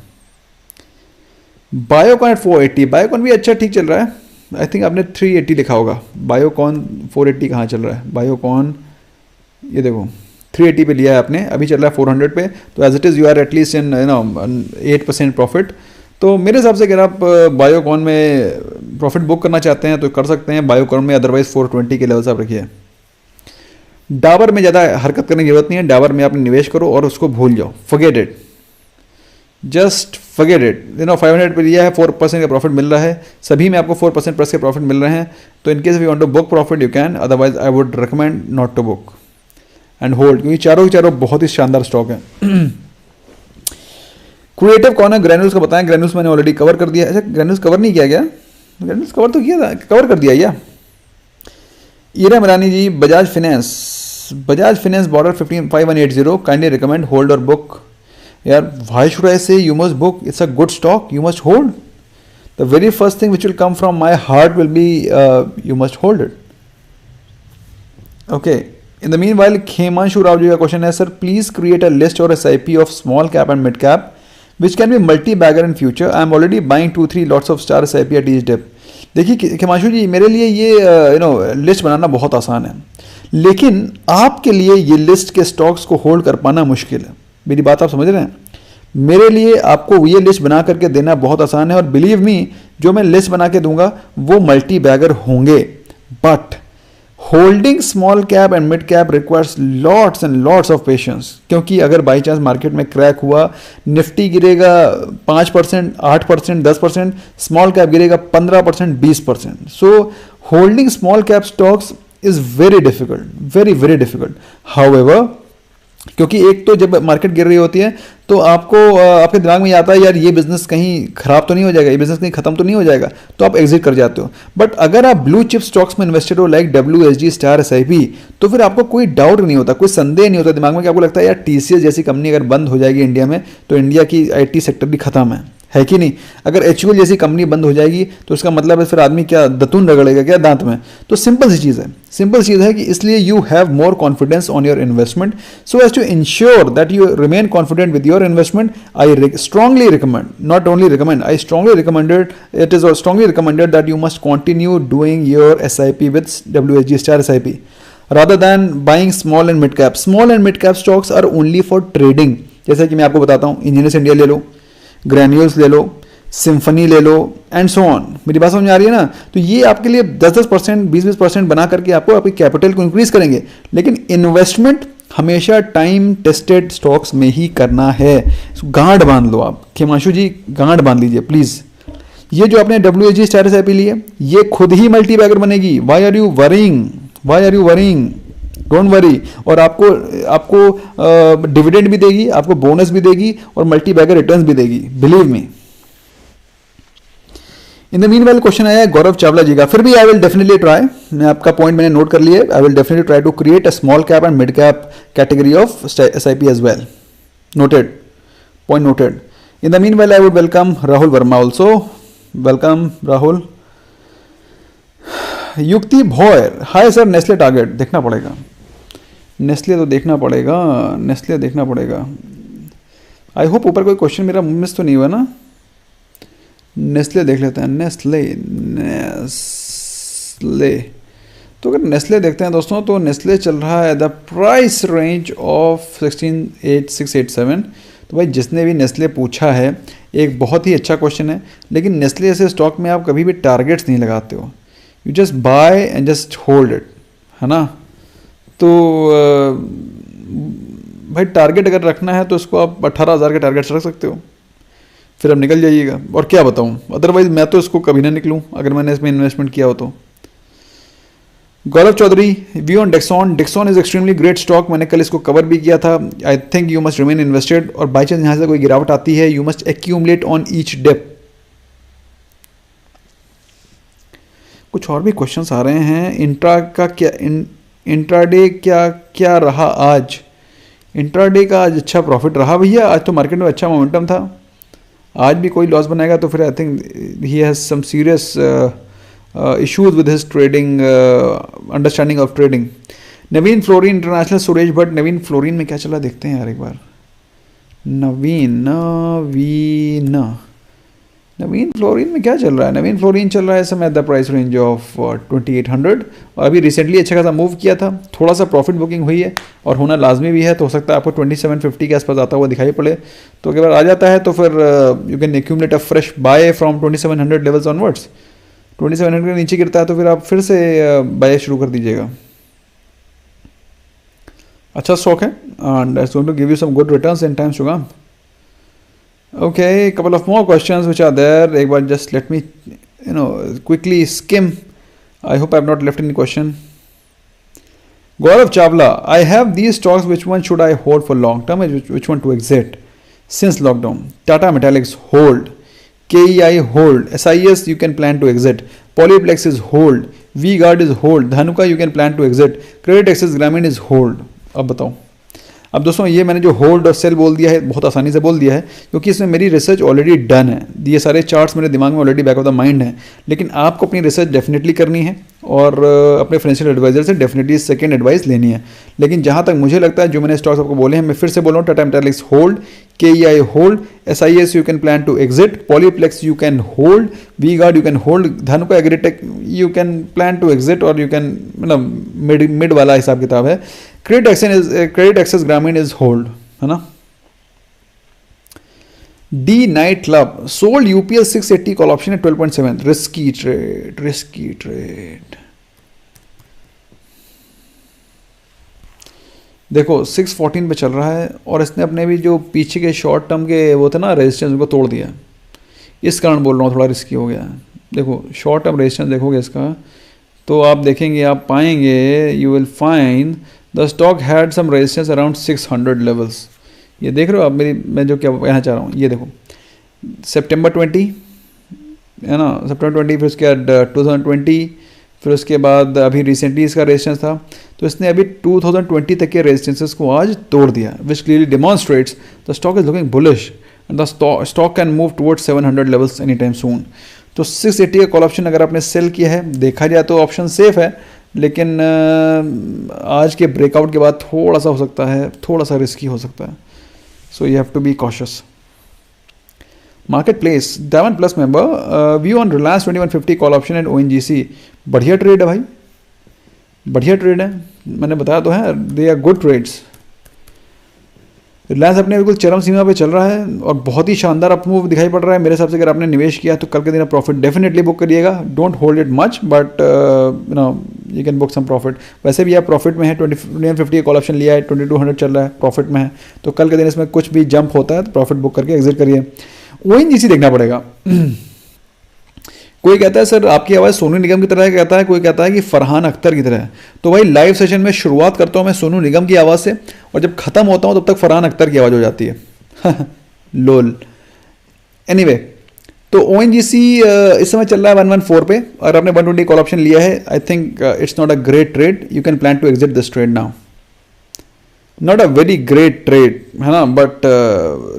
Biocon at 480, Biocon भी अच्छा ठीक चल रहा है। आई थिंक आपने 380 लिखा होगा, बायोकॉन 480 कहाँ चल रहा है, बायोकॉन ये देखो 380 पे लिया है आपने, अभी चल रहा है 400 पे, तो as it is you are at least in 8% profit. तो मेरे हिसाब से अगर आप बायोकॉन में प्रॉफिट बुक करना चाहते हैं तो कर सकते हैं बायोकॉन में, अदरवाइज 420 के लेवल्स आप रखिए। डाबर में ज़्यादा हरकत करने की जरूरत नहीं है, डाबर में आप निवेश करो और उसको भूल जाओ, forget it, just forget it. 500 पे लिया है, 4% का प्रॉफिट मिल रहा है, सभी में आपको 4% प्लस के प्रॉफिट मिल रहे हैं। तो in case if you want to book profit you can, otherwise I would recommend not to book and hold, क्योंकि चारों बहुत ही शानदार स्टॉक है। क्रिएटिव कौन है, ग्रैन्यूल्स का बताएं। ग्रैन्यूल्स मैंने ऑलरेडी कवर कर दिया। अच्छा, ग्रैन्यूल्स कवर नहीं किया गया, ग्रैन्यूल्स कवर तो किया था, कवर कर दिया क्या। Ira Marani ji, Bajaj finance bought at 5180, kindly recommend hold और बुक। यार why should I say you must book, it's a good stock, you must hold. The very first thing which will come from my heart will be you must hold it. Okay, in the meanwhile Khemanshu Rao ji का question है, sir please create a list or SIP of small cap and mid cap which can be multi bagger in future. I am already buying 2-3 lots of star SIP at each dip. देखिए खेमांशु जी, मेरे लिए ये लिस्ट बनाना बहुत आसान है, लेकिन आपके लिए ये लिस्ट के स्टॉक्स को होल्ड कर पाना मुश्किल है। मेरी बात आप समझ रहे हैं। मेरे लिए आपको ये लिस्ट बना करके देना बहुत आसान है, और बिलीव मी जो मैं लिस्ट बना के दूंगा वो मल्टी बैगर होंगे, but holding small cap and mid cap requires lots and lots of patience. क्योंकि अगर बाई चांस मार्केट में क्रैक हुआ, निफ्टी गिरेगा 5%, 8%, 10%, स्मॉल कैप गिरेगा 15%, 20%। So holding small cap stocks is very difficult, very difficult. However, क्योंकि एक तो जब मार्केट गिर रही होती है तो आपको आपके दिमाग में ये आता है यार ये बिजनेस कहीं खराब तो नहीं हो जाएगा, ये बिजनेस कहीं खत्म तो नहीं हो जाएगा, तो आप एग्जिट कर जाते हो। बट अगर आप ब्लू चिप स्टॉक्स में इन्वेस्टेड हो लाइक WSG, स्टार SIP, तो फिर आपको कोई डाउट नहीं होता, कोई संदेह नहीं होता दिमाग में कि आपको लगता है यार TCS जैसी कंपनी अगर बंद हो जाएगी इंडिया में तो इंडिया की IT सेक्टर भी खत्म है कि नहीं। अगर HUL जैसी कंपनी बंद हो जाएगी तो उसका मतलब है फिर आदमी क्या दतून रगड़ेगा क्या दांत में। तो सिंपल सी चीज़ है कि इसलिए you have more confidence on your investment, so as to ensure that you remain confident with your investment. I strongly recommend, not only recommend, I strongly recommended, it is strongly recommended that you must continue doing your SIP with WSG, star SIP rather than buying small and mid cap. Small and mid cap stocks are only for trading. जैसे कि मैं आपको बताता हूँ, इंजीनियर्स इंडिया ले लो, ग्रैन्यूल्स ले लो, सिम्फनी ले लो एंड सो ऑन। मेरी बात समझ आ रही है ना। तो ये आपके लिए 10-10%, 20-20% बना करके आपको आपकी कैपिटल को इंक्रीज करेंगे, लेकिन इन्वेस्टमेंट हमेशा टाइम टेस्टेड स्टॉक्स में ही करना है। गांठ बांध लो आप, खेमांशु जी गांठ बांध लीजिए प्लीज। ये जो आपने WSG, स्टार SIP ली है, ये खुद ही मल्टी बैगर बनेगी। Why are you worrying, don't worry. और आपको आपको डिविडेंड भी देगी, आपको बोनस भी देगी और मल्टी बैगर रिटर्न्स भी देगी, believe me. In the mean well question आया है गौरव चावला जी का, फिर भी आई विल डेफिनेटली ट्राई, मैं आपका पॉइंट मैंने नोट कर लिया है, I will definitely try to create a small cap and mid cap category of SIP as well. Noted, point noted. In the meanwhile I would welcome Rahul Verma also, welcome Rahul. Yukti Bhoyar, hi sir Nestle target देखना पड़ेगा, नेस्ले तो देखना पड़ेगा, नेस्ले देखना पड़ेगा। आई होप ऊपर कोई क्वेश्चन मेरा मिस तो नहीं हुआ ना। नेस्ले देख लेते हैं, नेस्ले तो अगर नेस्ले देखते हैं दोस्तों, तो नेस्ले चल रहा है द प्राइस रेंज ऑफ 16,687। तो भाई जिसने भी नेस्ले पूछा है, एक बहुत ही अच्छा क्वेश्चन है, लेकिन नेस्ले जैसे स्टॉक में आप कभी भी टारगेट्स नहीं लगाते हो, you just by and just hold it, है ना। तो भाई टारगेट अगर रखना है तो इसको आप 18,000 के टारगेट्स रख सकते हो, फिर अब निकल जाइएगा। और क्या बताऊं, अदरवाइज मैं तो इसको कभी ना निकलूं अगर मैंने इसमें इन्वेस्टमेंट किया हो तो। Gaurav Chaudhary, view on Dixon, Dixon is extremely great stock, मैंने कल इसको कवर भी किया था। I think you must remain invested, और बाई चांस यहाँ से कोई गिरावट आती है, you must accumulate on each dip. कुछ और भी क्वेश्चंस आ रहे हैं। इंट्राडे क्या रहा आज? इंट्राडे का आज अच्छा प्रॉफिट रहा भैया, आज तो मार्केट में अच्छा मोमेंटम था। आज भी कोई लॉस बनाएगा तो फिर I think he has some serious issues with his trading understanding of trading. Navin fluorine international, Suresh Bhatt, Navin fluorine में क्या चला देखते हैं यार एक बार। नवीन फ्लोरिन में क्या चल रहा है? नवीन फ्लोरिन चल रहा है समय द प्राइस रेंज ऑफ 2800, और अभी रिसेंटली अच्छा खासा मूव किया था, थोड़ा सा प्रॉफिट बुकिंग हुई है और होना लाजमी भी है, तो हो सकता है आपको 2750 के आसपास आता हुआ दिखाई पड़े। तो अगर आ जाता है तो फिर you can accumulate a fresh bye from 2700 levels onwards. 2700 के नीचे गिरता है तो फिर आप फिर से बाय शुरू कर दीजिएगा। अच्छा स्टॉक है and it's going to give you some good returns in times to come. Okay, couple of more questions which are there. एक बार just let me quickly skim. I hope I have not left any question. Gaurav Chawla, I have these stocks. Which one should I hold for long term? Which one to exit? Since lockdown, Tata Metallics hold, KEI hold, SIS you can plan to exit, Polyplex is hold, V-Guard is hold, Dhanuka you can plan to exit, Credit Access Grameen is hold. अब बताओ। अब दोस्तों ये मैंने जो होल्ड और सेल बोल दिया है बहुत आसानी से बोल दिया है, क्योंकि इसमें मेरी रिसर्च ऑलरेडी डन है, ये सारे चार्ट्स मेरे दिमाग में already back of the mind है। लेकिन आपको अपनी रिसर्च डेफिनेटली करनी है और अपने फाइनेंशियल एडवाइजर से डेफिनेटली सेकंड एडवाइस लेनी है। लेकिन जहाँ तक मुझे लगता है जो मैंने स्टॉक्स आपको बोले हैं, मैं फिर से बोल रहा हूँ, Tata Metaliks hold, KEI hold, SIS you can plan to exit, Polyplex you can hold, V-Guard you can hold, Dhanuka agritech you can plan to exit और यू कैन मिड वाला हिसाब किताब है। Credit access Grameen is hold, है ना। D night club sold UPS 680 call option है 12.7, रिस्की ट्रेड। देखो 614 पे चल रहा है और इसने अपने भी जो पीछे के शॉर्ट टर्म के वो थे ना रेजिस्टेंस, उनको तोड़ दिया, इस कारण बोल रहा हूँ थोड़ा रिस्की हो गया है। देखो शॉर्ट टर्म रेजिस्टेंस देखोगे इसका तो आप देखेंगे, आप पाएंगे, you will find the stock had some resistance around 600 levels. ये देख रहे हो आप मैं जो क्या कहना चाह रहा हूँ, ये देखो सितंबर 20 है ना, सितंबर 20, फिर उसके बाद 2020, फिर उसके बाद अभी रिसेंटली इसका रेजिस्टेंस था, तो इसने अभी 2020 तक के रेजिस्टेंसेस को आज तोड़ दिया, which clearly demonstrates the stock is looking bullish and the stock can move towards 700 levels any time soon. तो 680 का कॉल ऑप्शन अगर आपने सेल किया है, देखा जाए तो ऑप्शन सेफ है, लेकिन आज के ब्रेकआउट के बाद थोड़ा सा हो सकता है, थोड़ा सा रिस्की हो सकता है, so you have to be cautious. Market place diamond plus member, view on Reliance 2150 call option and ONGC, बढ़िया ट्रेड है भाई, बढ़िया ट्रेड है, मैंने बताया तो है, they are good trades. Reliance अपने बिल्कुल चरम सीमा पे चल रहा है और बहुत ही शानदार अप मूव दिखाई पड़ रहा है मेरे हिसाब से। अगर आपने निवेश किया तो कल के दिन प्रॉफिट डेफिनेटली बुक करिएगा, don't hold it much but you can book some profit. वैसे भी आप प्रॉफिट में है, 2150 कॉल ऑप्शन लिया है, 2200 चल रहा है, प्रॉफिट में है, तो कल के दिन इसमें कुछ भी जंप होता है तो प्रॉफिट बुक करके एग्जिट करिए। ONGC देखना पड़ेगा। कोई कहता है सर आपकी आवाज़ सोनू निगम की तरह है, कहता है कोई कहता है कि फरहान अख्तर की तरह है। तो भाई लाइव सेशन में शुरुआत करता हूँ मैं सोनू निगम की आवाज़ से, और जब खत्म होता हूँ तब तक फरहान अख्तर की आवाज़ हो जाती है। लोल। एनीवे, तो ONGC इस समय चल रहा है 114 पे, और आपने 120 कॉल ऑप्शन लिया है। I think it's not a great trade, you can plan to exit this trade now. Not a very great trade है ना, but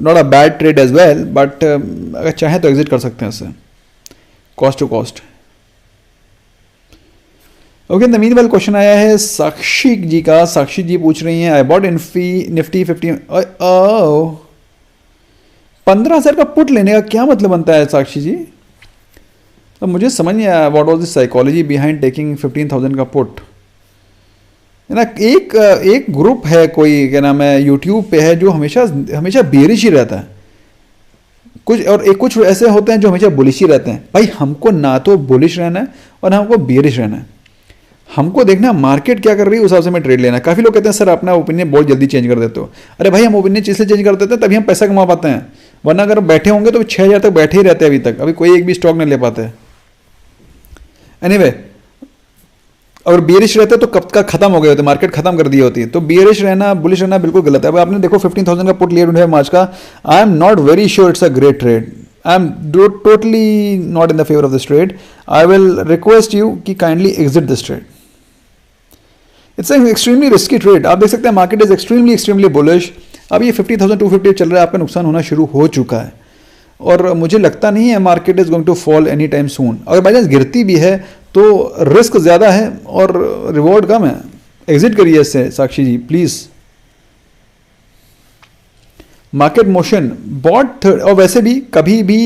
not a bad trade as well, but अगर चाहें तो एग्जिट कर सकते हैं इससे, cost to cost. Okay, the meanwhile question आया है साक्षी जी का। साक्षी जी पूछ रही हैं, आई बॉट निफ्टी 50 15,000 का पुट लेने का क्या मतलब बनता है साक्षी जी? अब मुझे समझ नहीं आया what was the psychology behind taking 15,000 का पुट, है ना। एक ग्रुप है कोई, क्या नाम है, यूट्यूब पे है, जो हमेशा हमेशा बेरिश ही रहता है कुछ, और कुछ ऐसे होते हैं जो हमेशा बुलिश ही रहते हैं। भाई हमको ना तो बुलिश रहना है और ना हमको बेरिश रहना है, हमको देखना मार्केट क्या कर रही है, उस हिसाब से हमें ट्रेड लेना है। काफ़ी लोग कहते हैं सर अपना ओपिनियन बहुत जल्दी चेंज कर देते हो। अरे भाई हम ओपिनियन इसलिए चेंज कर देते हैं तभी हम पैसा कमा पाते हैं, वरना अगर बैठे होंगे तो 6,000 तक बैठे ही रहते हैं अभी तक, अभी कोई एक भी स्टॉक नहीं ले पाते। एनीवे, अगर बियरिश रहते तो कब का खत्म हो गए होते, मार्केट खत्म कर दी होती है। तो बियरिश रहना, बुलिश रहना बिल्कुल गलत है। अब आपने देखो 15,000 का पुट लिया 25 मार्च का, I am not very sure it's a great trade, I am totally not in the favour of this trade. I will request you कि kindly exit this trade, it's an extremely risky trade. आप देख सकते हैं मार्केट इज एक्सट्रीमली बुलिश। अब ये 50,250 चल रहा है, आपका नुकसान होना शुरू हो चुका है, और मुझे लगता नहीं है market is going to fall any time soon. अगर बाई चांस गिरती भी है तो रिस्क ज़्यादा है और रिवॉर्ड कम है, एग्जिट करिए इससे साक्षी जी प्लीज़। मार्केट मोशन बॉट, और वैसे भी कभी भी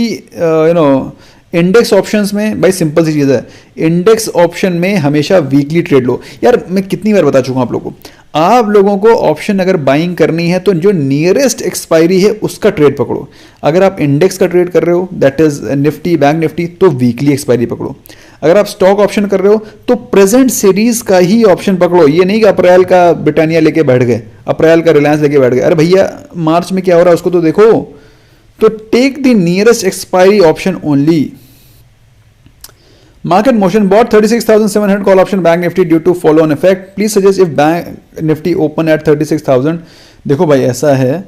इंडेक्स ऑप्शंस में भाई सिंपल सी चीज़ है, इंडेक्स ऑप्शन में हमेशा वीकली ट्रेड लो। यार मैं कितनी बार बता चुका हूं आप लोगों को, आप लोगों को ऑप्शन अगर बाइंग करनी है तो जो नियरेस्ट एक्सपायरी है उसका ट्रेड पकड़ो। अगर आप इंडेक्स का ट्रेड कर रहे हो, that is Nifty, bank Nifty, तो वीकली एक्सपायरी पकड़ो। अगर आप स्टॉक ऑप्शन कर रहे हो तो प्रेजेंट सीरीज का ही ऑप्शन पकड़ो। ये नहीं कि अप्रैल का ब्रिटानिया लेके बैठ गए, अप्रैल का रिलायंस लेके बैठ गए। अरे भैया मार्च में क्या हो रहा है उसको तो देखो। तो take the nearest expiry option only. Market motion bought 36,700 call option bank nifty due to follow on effect. Please suggest if bank nifty open at 36,000. देखो भाई ऐसा है,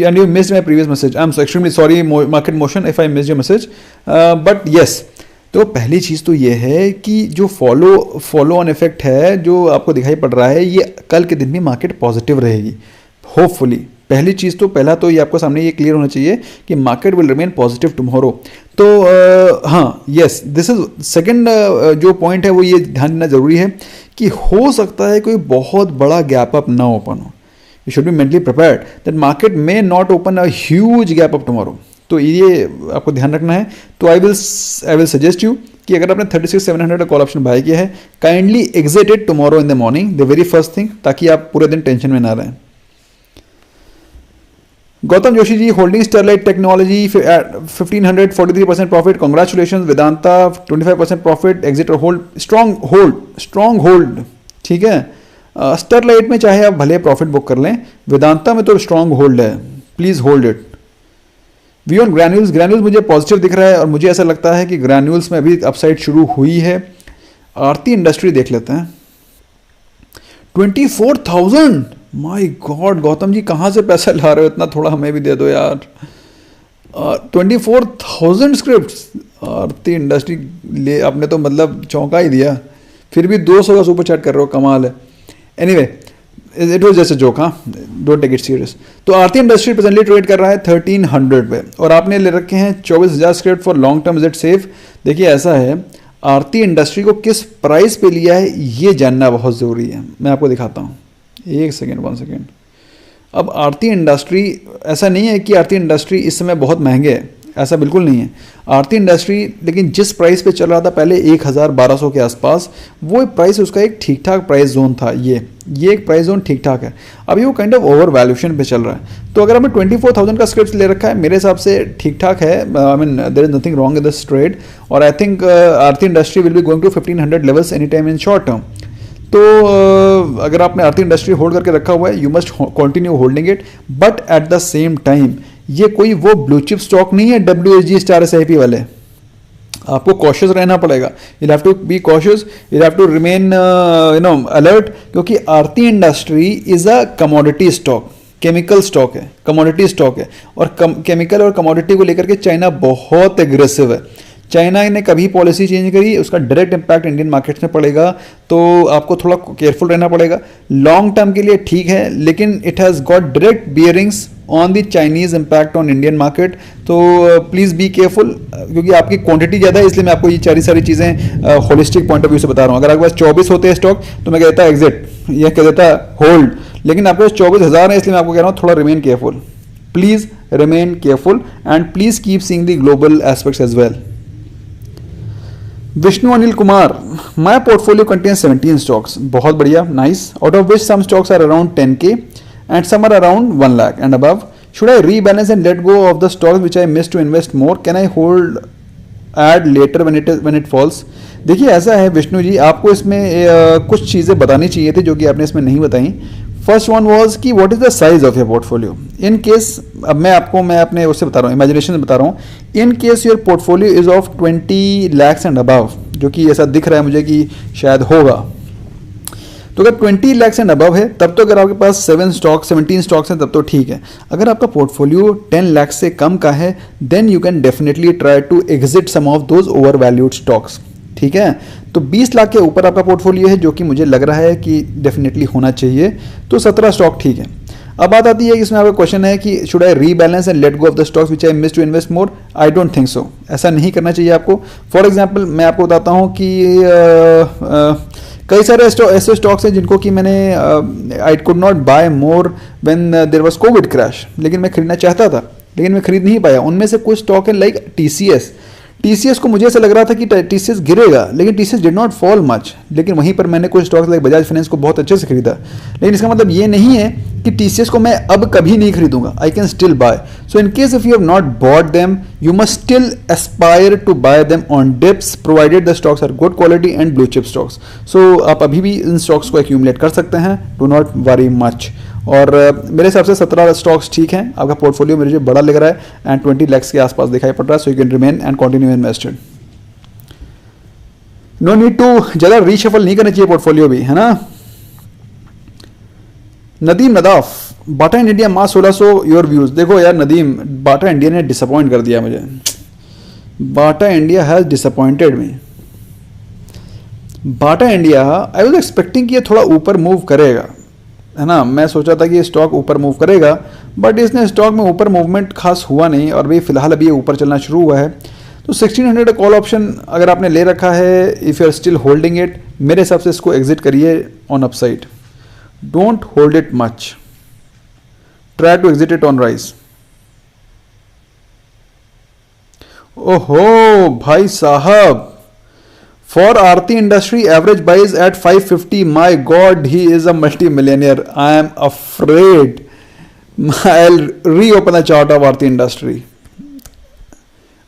and you missed my previous message. I'm so extremely sorry market motion if I missed your message. But yes, तो पहली चीज़ तो ये है कि जो फॉलो ऑन इफेक्ट है जो आपको दिखाई पड़ रहा है, ये कल के दिन में मार्केट पॉजिटिव रहेगी होपफुली। पहली चीज़ तो पहला तो ये आपको सामने ये क्लियर होना चाहिए कि market will remain positive tomorrow. तो हाँ यस, दिस इज सेकंड जो पॉइंट है वो ये ध्यान देना जरूरी है कि हो सकता है कोई बहुत बड़ा गैप अप ना ओपन हो। You should be mentally prepared that market may not open a huge gap up tomorrow. तो ये आपको ध्यान रखना है। तो आई विल सजेस्ट यू कि अगर आपने 36,700 का कॉल ऑप्शन बाय किया है, kindly exit it tomorrow in the morning, the very first thing, ताकि आप पूरे दिन टेंशन में ना रहें। Gautam Joshi ji holding Sterlite technology 1500 43% profit, congratulation. Vedanta 25% profit, exit और होल्ड, स्ट्रॉन्ग होल्ड, ठीक है। स्टरलाइट में चाहे आप भले प्रॉफिट बुक कर लें, वेदांता में तो स्ट्रॉन्ग होल्ड है, please hold it. View on Granules मुझे पॉजिटिव दिख रहा है और मुझे ऐसा लगता है कि ग्रैन्यूल्स में अभी अपसाइड शुरू हुई है। आरती इंडस्ट्री देख लेते हैं, 24,000। माय गॉड गौतम जी कहाँ से पैसा ला रहे हो इतना, थोड़ा हमें भी दे दो यार। 24,000 स्क्रिप्ट्स आरती इंडस्ट्री ले, आपने तो मतलब चौंका ही दिया। फिर भी 200 का सुपर चैट कर रहे हो, कमाल है। Anyway it was just a joke, हाँ डोंट टेक इट सीरियस। तो आरती इंडस्ट्री प्रेजेंटली ट्रेड कर रहा है 1300 पे, और आपने ले रखे हैं 24,000 script for long term, is it safe? देखिए ऐसा है, आरती इंडस्ट्री को किस प्राइस पे लिया है ये जानना बहुत ज़रूरी है। मैं आपको दिखाता हूँ, एक सेकेंड, 1 सेकेंड। अब आरती इंडस्ट्री, ऐसा नहीं है कि आरती इंडस्ट्री इस समय बहुत महंगे है, ऐसा बिल्कुल नहीं है। आरती इंडस्ट्री लेकिन जिस प्राइस पे चल रहा था पहले 1,1200 के आसपास, वो प्राइस उसका एक ठीक ठाक प्राइस जोन था। ये एक प्राइस जोन ठीक ठाक है। अभी वो काइंड ऑफ ओवर वैल्यूएशन पे चल रहा है। तो अगर आपने 24,000 का स्क्रिप्ट ले रखा है, मेरे हिसाब से ठीक ठाक है। I mean there is nothing wrong in this trade, और I think Aarti industry will be going to 1500 levels any time in short term. तो अगर आपने आरती इंडस्ट्री होल्ड करके रखा हुआ है, you must continue holding it, but at the same time ये कोई वो ब्लू चिप स्टॉक नहीं है WSG स्टार SIP वाले, आपको कॉशियस रहना पड़ेगा, you have to be cautious, you have to remain alert, क्योंकि Aarti industry is a commodity stock, chemical stock है, कमोडिटी स्टॉक है, और केमिकल और कमोडिटी को लेकर के चाइना बहुत एग्रेसिव है। चाइना ने कभी पॉलिसी चेंज करी, उसका डायरेक्ट इंपैक्ट इंडियन मार्केट्स में पड़ेगा, तो आपको थोड़ा केयरफुल रहना पड़ेगा। लॉन्ग टर्म के लिए ठीक है, लेकिन it has got direct bearings on the Chinese impact on Indian market, तो प्लीज़ बी केयरफुल, क्योंकि आपकी क्वांटिटी ज़्यादा है, इसलिए मैं आपको ये सारी चीज़ें होलिस्टिक पॉइंट ऑफ व्यू से बता रहा हूँ। अगर आपके पास 24 होते हैं स्टॉक तो मैं कहता एग्जिट, यह कह देता होल्ड, लेकिन आपके पास 24,000 है, इसलिए मैं आपको कह रहा हूँ थोड़ा remain careful, please remain careful and please keep seeing the global aspects as well. Vishnu Anil Kumar, my portfolio contains 17 stocks, बहुत बढ़िया, nice, out of which some stocks are around 10K and some are around 1 lakh and above. Should I rebalance and let go of the stocks which I missed to invest more? Can I hold add later when it falls? देखिए ऐसा है विष्णु जी, आपको इसमें कुछ चीज़ें बतानी चाहिए थी जो कि आपने इसमें नहीं बताई। फर्स्ट वन वाज कि what is the size of your portfolio in case, अब मैं अपने उससे बता रहा हूँ, इमेजिनेशन से बता रहा हूँ, in case your portfolio is of 20 lakhs and above, जो कि ऐसा दिख रहा है मुझे कि शायद होगा, तो अगर 20 lakhs एंड अबव है तब तो अगर आपके पास 17 स्टॉक्स हैं तब तो ठीक है। अगर आपका पोर्टफोलियो 10 लाख से कम का है then you can definitely try to exit some of those over valued stocks, ठीक है। तो 20 लाख के ऊपर आपका पोर्टफोलियो है, जो कि मुझे लग रहा है कि डेफिनेटली होना चाहिए, तो 17 स्टॉक ठीक है। अब बात आती है कि इसमें आपका क्वेश्चन है कि should I rebalance and let go of the stocks which I miss to invest more. I don't think so, ऐसा नहीं करना चाहिए आपको। फॉर एग्जाम्पल मैं आपको बताता हूँ कि कई सारे ऐसे स्टॉक्स हैं जिनको कि मैंने I could not buy more when there was covid crash, लेकिन मैं खरीदना चाहता था लेकिन मैं खरीद नहीं पाया। उनमें से कुछ स्टॉक है लाइक टीसीएस को मुझे ऐसा लग रहा था कि टीसीएस गिरेगा, लेकिन TCS did not fall much, लेकिन वहीं पर मैंने कुछ स्टॉक्स लाइक बजाज फाइनेंस को बहुत अच्छे से खरीदा। लेकिन इसका मतलब ये नहीं है कि टीसीएस को मैं अब कभी नहीं खरीदूंगा, I can still buy. So in case if you have not bought them you must still aspire to buy them on dips provided the stocks are good quality and blue chip stocks. So आप अभी भी इन स्टॉक्स को एक्यूमुलेट कर सकते हैं, डू नॉट वरी मच। और मेरे हिसाब से 17 स्टॉक्स ठीक हैं, आपका पोर्टफोलियो मुझे बड़ा लग रहा है एंड 20 lakhs के आसपास दिखाई पड़ रहा है, so you can remain and continue invested. No need to ज़्यादा रीशफल नहीं करना चाहिए पोर्टफोलियो भी, है ना। Nadeem Nadaf, Bata India March 1600 your views. देखो यार नदीम, बाटा इंडिया ने डिसअपॉइंट कर दिया मुझे, Bata India has disappointed me. Bata India I was expecting कि ये थोड़ा ऊपर मूव करेगा, है ना। मैं सोचा था कि ये स्टॉक ऊपर मूव करेगा, बट इसने स्टॉक में ऊपर मूवमेंट खास हुआ नहीं, और भी फिलहाल अभी ये ऊपर चलना शुरू हुआ है। तो 1600 कॉल ऑप्शन अगर आपने ले रखा है, if you are still holding it, मेरे हिसाब से इसको एग्जिट करिए on upside, don't hold it much, try to exit it on rise. ओहो भाई साहब, For Aarti Industry, average buys at 550. My God, he is a multi-millionaire. I am afraid. I'll reopen the chart of Aarti Industry.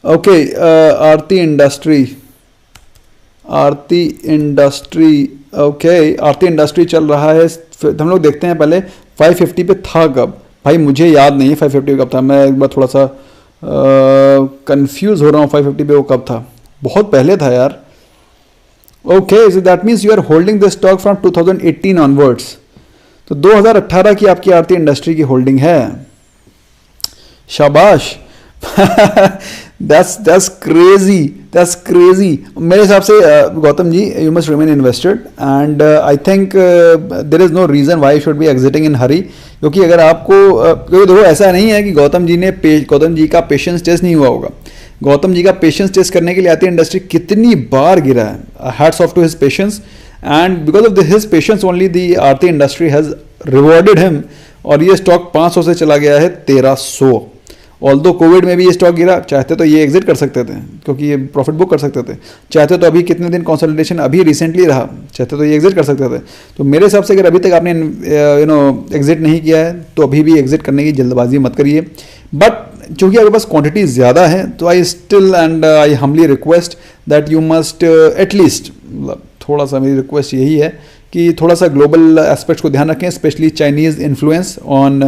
Okay, Aarti Industry. Okay, Aarti Industry चल रहा है। हम लोग देखते हैं पहले 550 पे था कब। भाई मुझे याद नहीं है 550 पे कब था, मैं एक बार थोड़ा सा कंफ्यूज हो रहा हूँ। 550 पे वो कब था, बहुत पहले था यार। Okay, so that means you are holding the stock from 2018 onwards. तो 2018 की आपकी आरती इंडस्ट्री की होल्डिंग है, शाबाश। that's crazy। मेरे हिसाब से Gautam ji, you must remain invested and I think there is no reason why should be exiting in hurry. क्योंकि अगर आपको क्योंकि देखो ऐसा नहीं है कि गौतम जी का पेशेंस टेस्ट नहीं हुआ होगा। गौतम जी का पेशेंस टेस्ट करने के लिए आती इंडस्ट्री कितनी बार गिरा है। Hats off to his patience and because of his patience only the Aarti industry has rewarded him, और ये स्टॉक 500 से चला गया है 1300। ऑल्दो कोविड में भी ये स्टॉक गिरा, चाहते तो ये एग्जिट कर सकते थे क्योंकि ये प्रॉफिट बुक कर सकते थे, चाहते तो अभी कितने दिन कंसोलिडेशन अभी रिसेंटली रहा, चाहते तो ये एग्जिट कर सकते थे। तो मेरे हिसाब से अगर अभी तक आपने एग्जिट नहीं किया है तो अभी भी एग्जिट करने की जल्दबाजी मत करिए। बट चूंकि आपके पास क्वांटिटी ज़्यादा है तो I still and I humbly request that you must at least, थोड़ा सा मेरी रिक्वेस्ट यही है कि थोड़ा सा ग्लोबल एस्पेक्ट्स को ध्यान रखें, specially Chinese influence on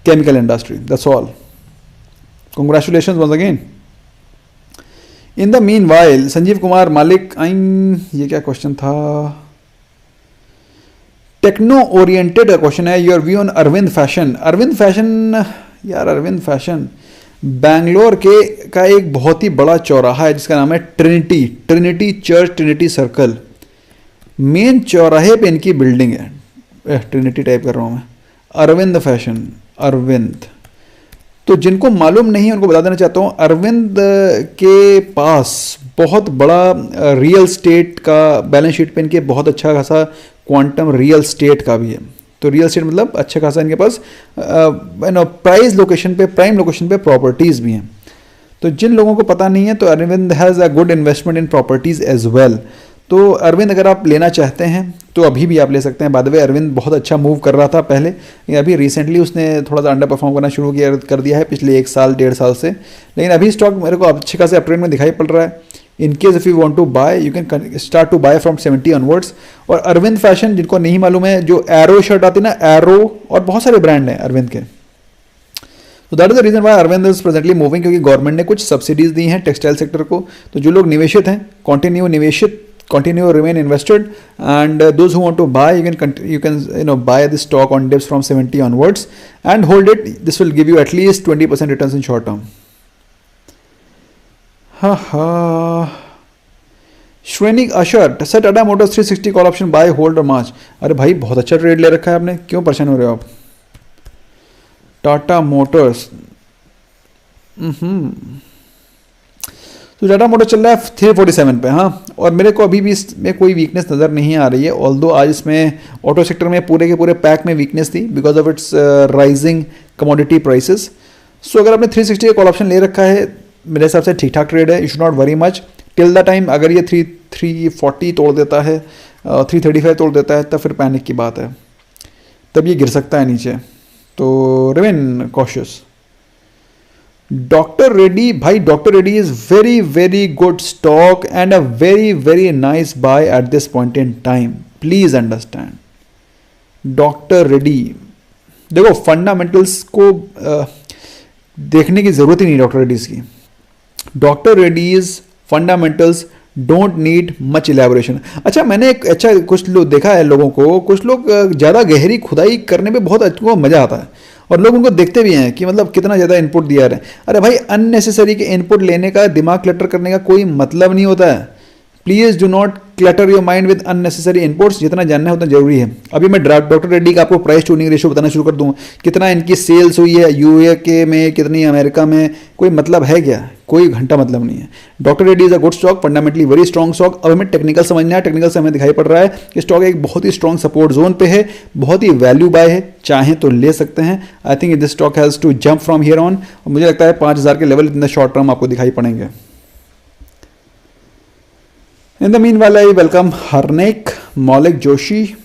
chemical industry. That's all. Congratulations once again. In the meanwhile Sanjeev Kumar Malik ये क्या क्वेश्चन था, टेक्नो ओरिएंटेड क्वेश्चन है, your view on Arvind fashion. Arvind fashion यार, अरविंद फैशन बैंगलोर के का एक बहुत ही बड़ा चौराहा है जिसका नाम है Trinity church, Trinity circle, main चौराहे पे इनकी बिल्डिंग है। ट्रिनिटी टाइप कर रहा हूँ मैं, अरविंद फैशन, अरविंद। तो जिनको मालूम नहीं है उनको बता देना चाहता हूँ, अरविंद के पास बहुत बड़ा रियल स्टेट का बैलेंस शीट पे इनके बहुत अच्छा खासा क्वांटम रियल स्टेट का भी है। तो रियल स्टेट मतलब अच्छा खासा इनके पास प्राइम लोकेशन पे प्रॉपर्टीज़ भी हैं। तो जिन लोगों को पता नहीं है तो Arvind has a good investment in properties as well. तो अरविंद अगर आप लेना चाहते हैं तो अभी भी आप ले सकते हैं। बाय द वे अरविंद बहुत अच्छा मूव कर रहा था पहले, अभी रिसेंटली उसने थोड़ा सा अंडर परफॉर्म करना शुरू कर दिया है पिछले 1 साल 1.5 साल से, लेकिन अभी स्टॉक मेरे को अच्छे खासे अपट्रेंड में दिखाई पड़ रहा है। In case if you want to buy you can start to buy from 70 onwards. और अरविंद फैशन जिनको नहीं मालूम है, जो एरो शर्ट आती है ना, एरो, और बहुत सारे ब्रांड हैं अरविंद के। तो that is the reason why Arvind is presently moving, क्योंकि गवर्नमेंट ने कुछ सब्सिडीज दी हैं टेक्सटाइल सेक्टर को। तो जो लोग निवेशित हैं continue remain invested, and those who want to buy you can buy this stock on dips from 70 onwards and hold it. This will give you at least 20% returns in short term. Shrenik Ashar set Tata Motors 360 call option buy hold or march। अरे भाई बहुत अच्छा ट्रेड ले रखा है आपने, क्यों परेशान हो रहे हो आप। टाटा मोटर्स, तो टाटा मोटर चल रहा है 347 पे। हाँ, और मेरे को अभी भी इसमें कोई वीकनेस नज़र नहीं आ रही है, ऑल्दो आज इसमें ऑटो सेक्टर में पूरे के पूरे पैक में वीकनेस थी because of its rising commodity prices. So अगर आपने 360 का कॉल ऑप्शन ले रखा है, मेरे हिसाब से ठीक ठाक ट्रेड है, you should not worry much till the time. अगर ये 340 तोड़ देता है, 335 तोड़ देता है, तब फिर पैनिक की बात है, तब ये गिर सकता है नीचे। तो रिमेन कॉशियस। डॉक्टर रेड्डी, भाई doctor Reddy is very very good stock and a very very nice by eight this point in time, please understand. Doctor Reddy, देखो फंडामेंटल्स को देखने की जरूरत ही नहीं डॉक्टर रेड्डीज की। Doctor Reddy's fundamentals don't need much elaboration. अच्छा, मैंने कुछ लोग देखा है, लोगों को, कुछ लोग ज़्यादा गहरी खुदाई करने में बहुत अच्छा मज़ा आता है, और लोग उनको देखते भी हैं कि मतलब कितना ज़्यादा इनपुट दिया रहे हैं। अरे भाई, अननेसेसरी के इनपुट लेने का, दिमाग क्लटर करने का कोई मतलब नहीं होता है। Please do not clutter your mind with unnecessary inputs. जितना जानना है उतना जरूरी है। अभी मैं डॉक्टर रेड्डी का आपको प्राइस टू अर्निंग रेशियो बताना शुरू कर दूँ, कितना इनकी सेल्स हुई है यूके में, कितनी अमेरिका में, कोई मतलब है क्या? कोई घंटा मतलब नहीं है। Doctor Reddy is a good stock, fundamentally very strong stock. अब हमें टेक्निकल समझना है, टेक्निकल से हमें दिखाई पड़ रहा है कि स्टॉक एक बहुत ही स्ट्रॉन्ग सपोर्ट जोन पे है, बहुत ही वैल्यू बाय है, चाहें तो ले सकते हैं। I think this stock has to jump from here on. मुझे लगता है 5000 के level in the short term आपको दिखाई पड़ेंगे। In the meanwhile, I welcome Harnik, Maulik Joshi,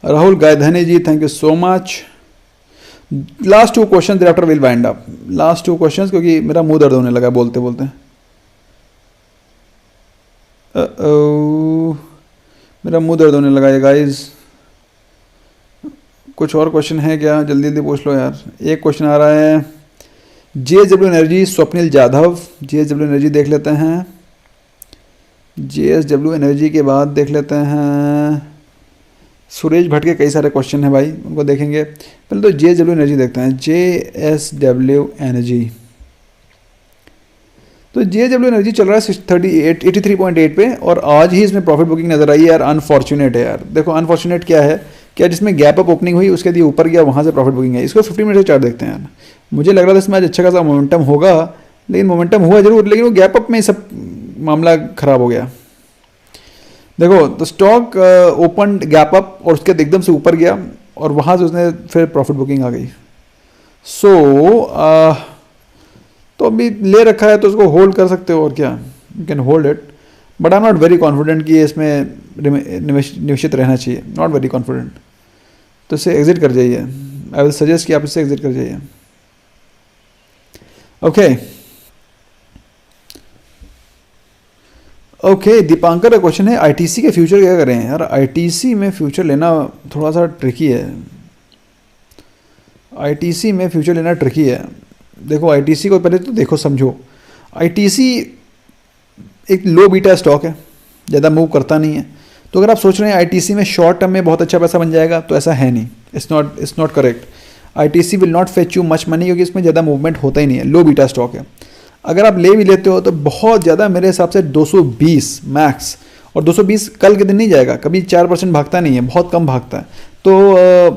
Rahul Gaidhani ji, thank you so much. Last 2 questions, thereafter we'll wind up. Last 2 questions, क्योंकि मेरा मुंह दर्द होने लगा बोलते बोलते। मेरा मुंह दर्द होने लगा ये गाइज। कुछ और क्वेश्चन है क्या? जल्दी जल्दी पूछ लो यार। एक क्वेश्चन आ रहा है JSW energy, Swapnil Jadhav. JSW energy देख लेते हैं। JSW एनर्जी के बाद देख लेते हैं सुरेश भट्ट के कई सारे क्वेश्चन हैं भाई, उनको देखेंगे। पहले तो JSW एनर्जी देखते हैं। JSW एनर्जी, तो JSW एनर्जी चल रहा है 83.8 पे, और आज ही इसमें प्रॉफिट बुकिंग नजर आई है यार। अनफॉर्चुनेट है यार। देखो अनफॉर्चुनेट क्या है, क्या जिसमें गैप अप ओपनिंग हुई उसके लिए ऊपर गया, वहाँ से प्रॉफिट बुकिंग है। इसको 15 मिनट से चार्ट देखते हैं यार। मुझे लग रहा था इसमें आज अच्छा खासा मोमेंटम होगा, लेकिन मोमेंटम हुआ जरूर, लेकिन वो गैप अप में सब मामला खराब हो गया। देखो तो स्टॉक ओपन गैप अप और उसके एकदम से ऊपर गया, और वहाँ से उसने फिर प्रॉफिट बुकिंग आ गई। तो अभी ले रखा है तो उसको होल्ड कर सकते हो, और क्या, you can hold it, but I am not very confident कि इसमें निवेशित रहना चाहिए। नॉट वेरी कॉन्फिडेंट, तो इसे एग्जिट कर जाइए। आई विल सजेस्ट कि आप इससे एग्जिट कर जाइए। ओके, दीपांकर का क्वेश्चन है ITC के फ्यूचर क्या करें यार। ITC में फ्यूचर लेना थोड़ा सा ट्रिकी है। ITC में फ्यूचर लेना ट्रिकी है। देखो ITC को पहले तो देखो समझो। आईटीसी एक लो बीटा स्टॉक है, ज़्यादा मूव करता नहीं है। तो अगर आप सोच रहे हैं आईटीसी में शॉर्ट टर्म में बहुत अच्छा पैसा बन जाएगा, तो ऐसा है नहीं। It's not correct. ITC will not fetch you much money, क्योंकि इसमें ज़्यादा मूवमेंट होता ही नहीं है, लो बीटा स्टॉक है। अगर आप ले भी लेते हो तो बहुत ज़्यादा मेरे हिसाब से 220 मैक्स, और 220 कल के दिन नहीं जाएगा, कभी 4% भागता नहीं है, बहुत कम भागता है। तो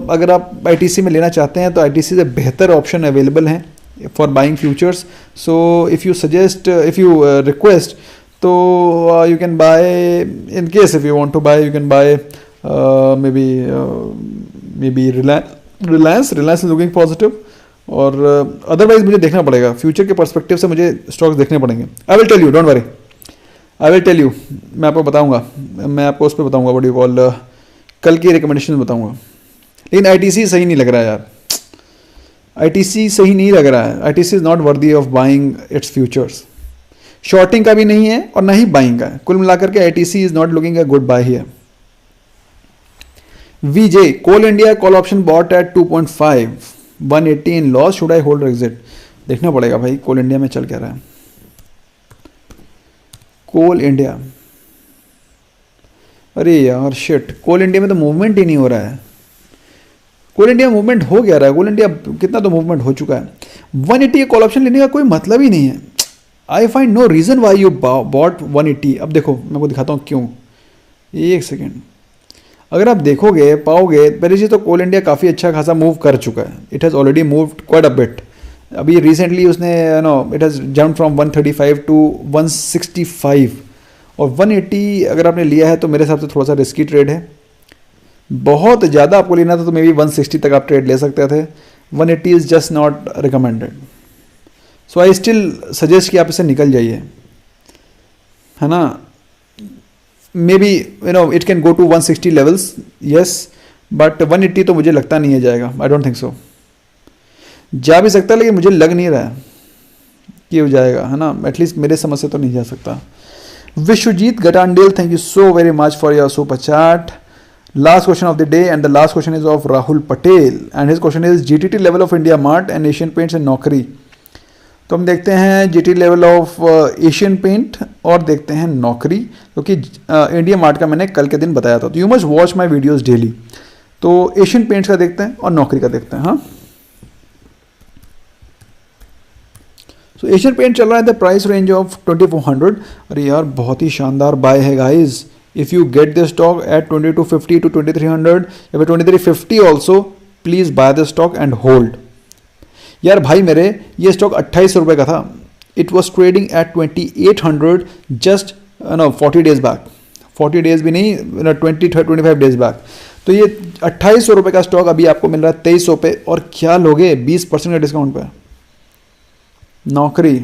अगर आप आईटीसी में लेना चाहते हैं तो आईटीसी से बेहतर ऑप्शन अवेलेबल हैं for buying futures. So if you request, तो you can buy, in case if you want to buy, you can buy maybe Reliance is looking positive, और अदरवाइज मुझे देखना पड़ेगा फ्यूचर के पर्सपेक्टिव से, मुझे स्टॉक्स देखने पड़ेंगे। I will tell you, don't worry, I will tell you, मैं आपको बताऊंगा, मैं आपको उस पर बताऊंगा, व्हाट यू कॉल, कल की रिकमेंडेशन बताऊंगा। लेकिन आईटीसी सही नहीं लग रहा है यार, आईटीसी सही नहीं लग रहा है। ITC is not worthy of buying its futures. Shorting का भी नहीं है और ना ही बाइंग का है। कुल मिलाकर के ITC is not looking a good buy here. VJ coal India call option bought at 2.5, 180 in loss, should I hold exit? देखना पड़ेगा भाई कोल इंडिया में चल क्या रहा है। कोल इंडिया, अरे यार शिट, कोल इंडिया में तो मूवमेंट ही नहीं हो रहा है। कोल इंडिया मूवमेंट हो गया रहा है, कोल इंडिया कितना तो मूवमेंट हो चुका है। 180 कॉल ऑप्शन लेने का कोई मतलब ही नहीं है। I find no reason why you bought 180। अब देखो मैं आपको दिखाता हूँ क्यों, एक सेकेंड। अगर आप देखोगे पाओगे, पहली चीज़ तो कोल इंडिया काफ़ी अच्छा खासा मूव कर चुका है। It has already moved quite a bit. अभी रिसेंटली उसने it has jump from 135 to 165, और 180 अगर आपने लिया है तो मेरे हिसाब से थोड़ा सा रिस्की ट्रेड है। बहुत ज़्यादा आपको लेना था तो मे बी 160 तक आप ट्रेड ले सकते थे। 180 is just not recommended. So I still suggest कि आप इसे निकल जाइए, है ना। Maybe it can go to 160 levels, yes, but 180 तो मुझे लगता नहीं है जाएगा। I don't think so. जा भी सकता है लेकिन मुझे लग नहीं रहा है कि वो जाएगा, है ना। एटलीस्ट मेरे समझ से तो नहीं जा सकता। Vishwajit Gatandel, thank you so very much for your super chat. Last question of the day, and the last question is of Rahul Patel, and his question is GTT level of India Mart and Asian Paints and Naukri। तो हम देखते हैं GT level of Asian paint और देखते हैं नौकरी, क्योंकि इंडिया मार्ट का मैंने कल के दिन बताया था। तो you must watch my videos daily. तो एशियन पेंट्स का देखते हैं और नौकरी का देखते हैं। हाँ, सो एशियन पेंट चल रहा है द प्राइस रेंज ऑफ 2400। अरे यार बहुत ही शानदार बाय है guys. If you get this stock eight 2250 to 2300 या फिर 2350 also, please buy the stock and hold. यार भाई मेरे, ये स्टॉक 28 रुपये का था। It was trading eight 2800 just 40 days back. 40 days भी नहीं, 25 डेज बैक। तो ये 2800 रुपये का स्टॉक अभी आपको मिल रहा है 2300 पे, और क्या लोगे 20% का डिस्काउंट पे। नौकरी,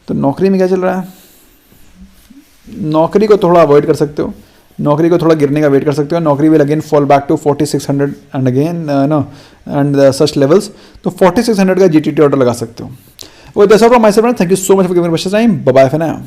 तो नौकरी में क्या चल रहा है? नौकरी को थोड़ा अवॉइड कर सकते हो, नौकरी को थोड़ा गिरने का वेट कर सकते हो। Naukri will again fall back to 4600 and again and such levels. तो 4600 का जीटीटी ऑर्डर लगा सकते हो। वो that's all from my side, thank you so much for giving me time. Bye bye for now.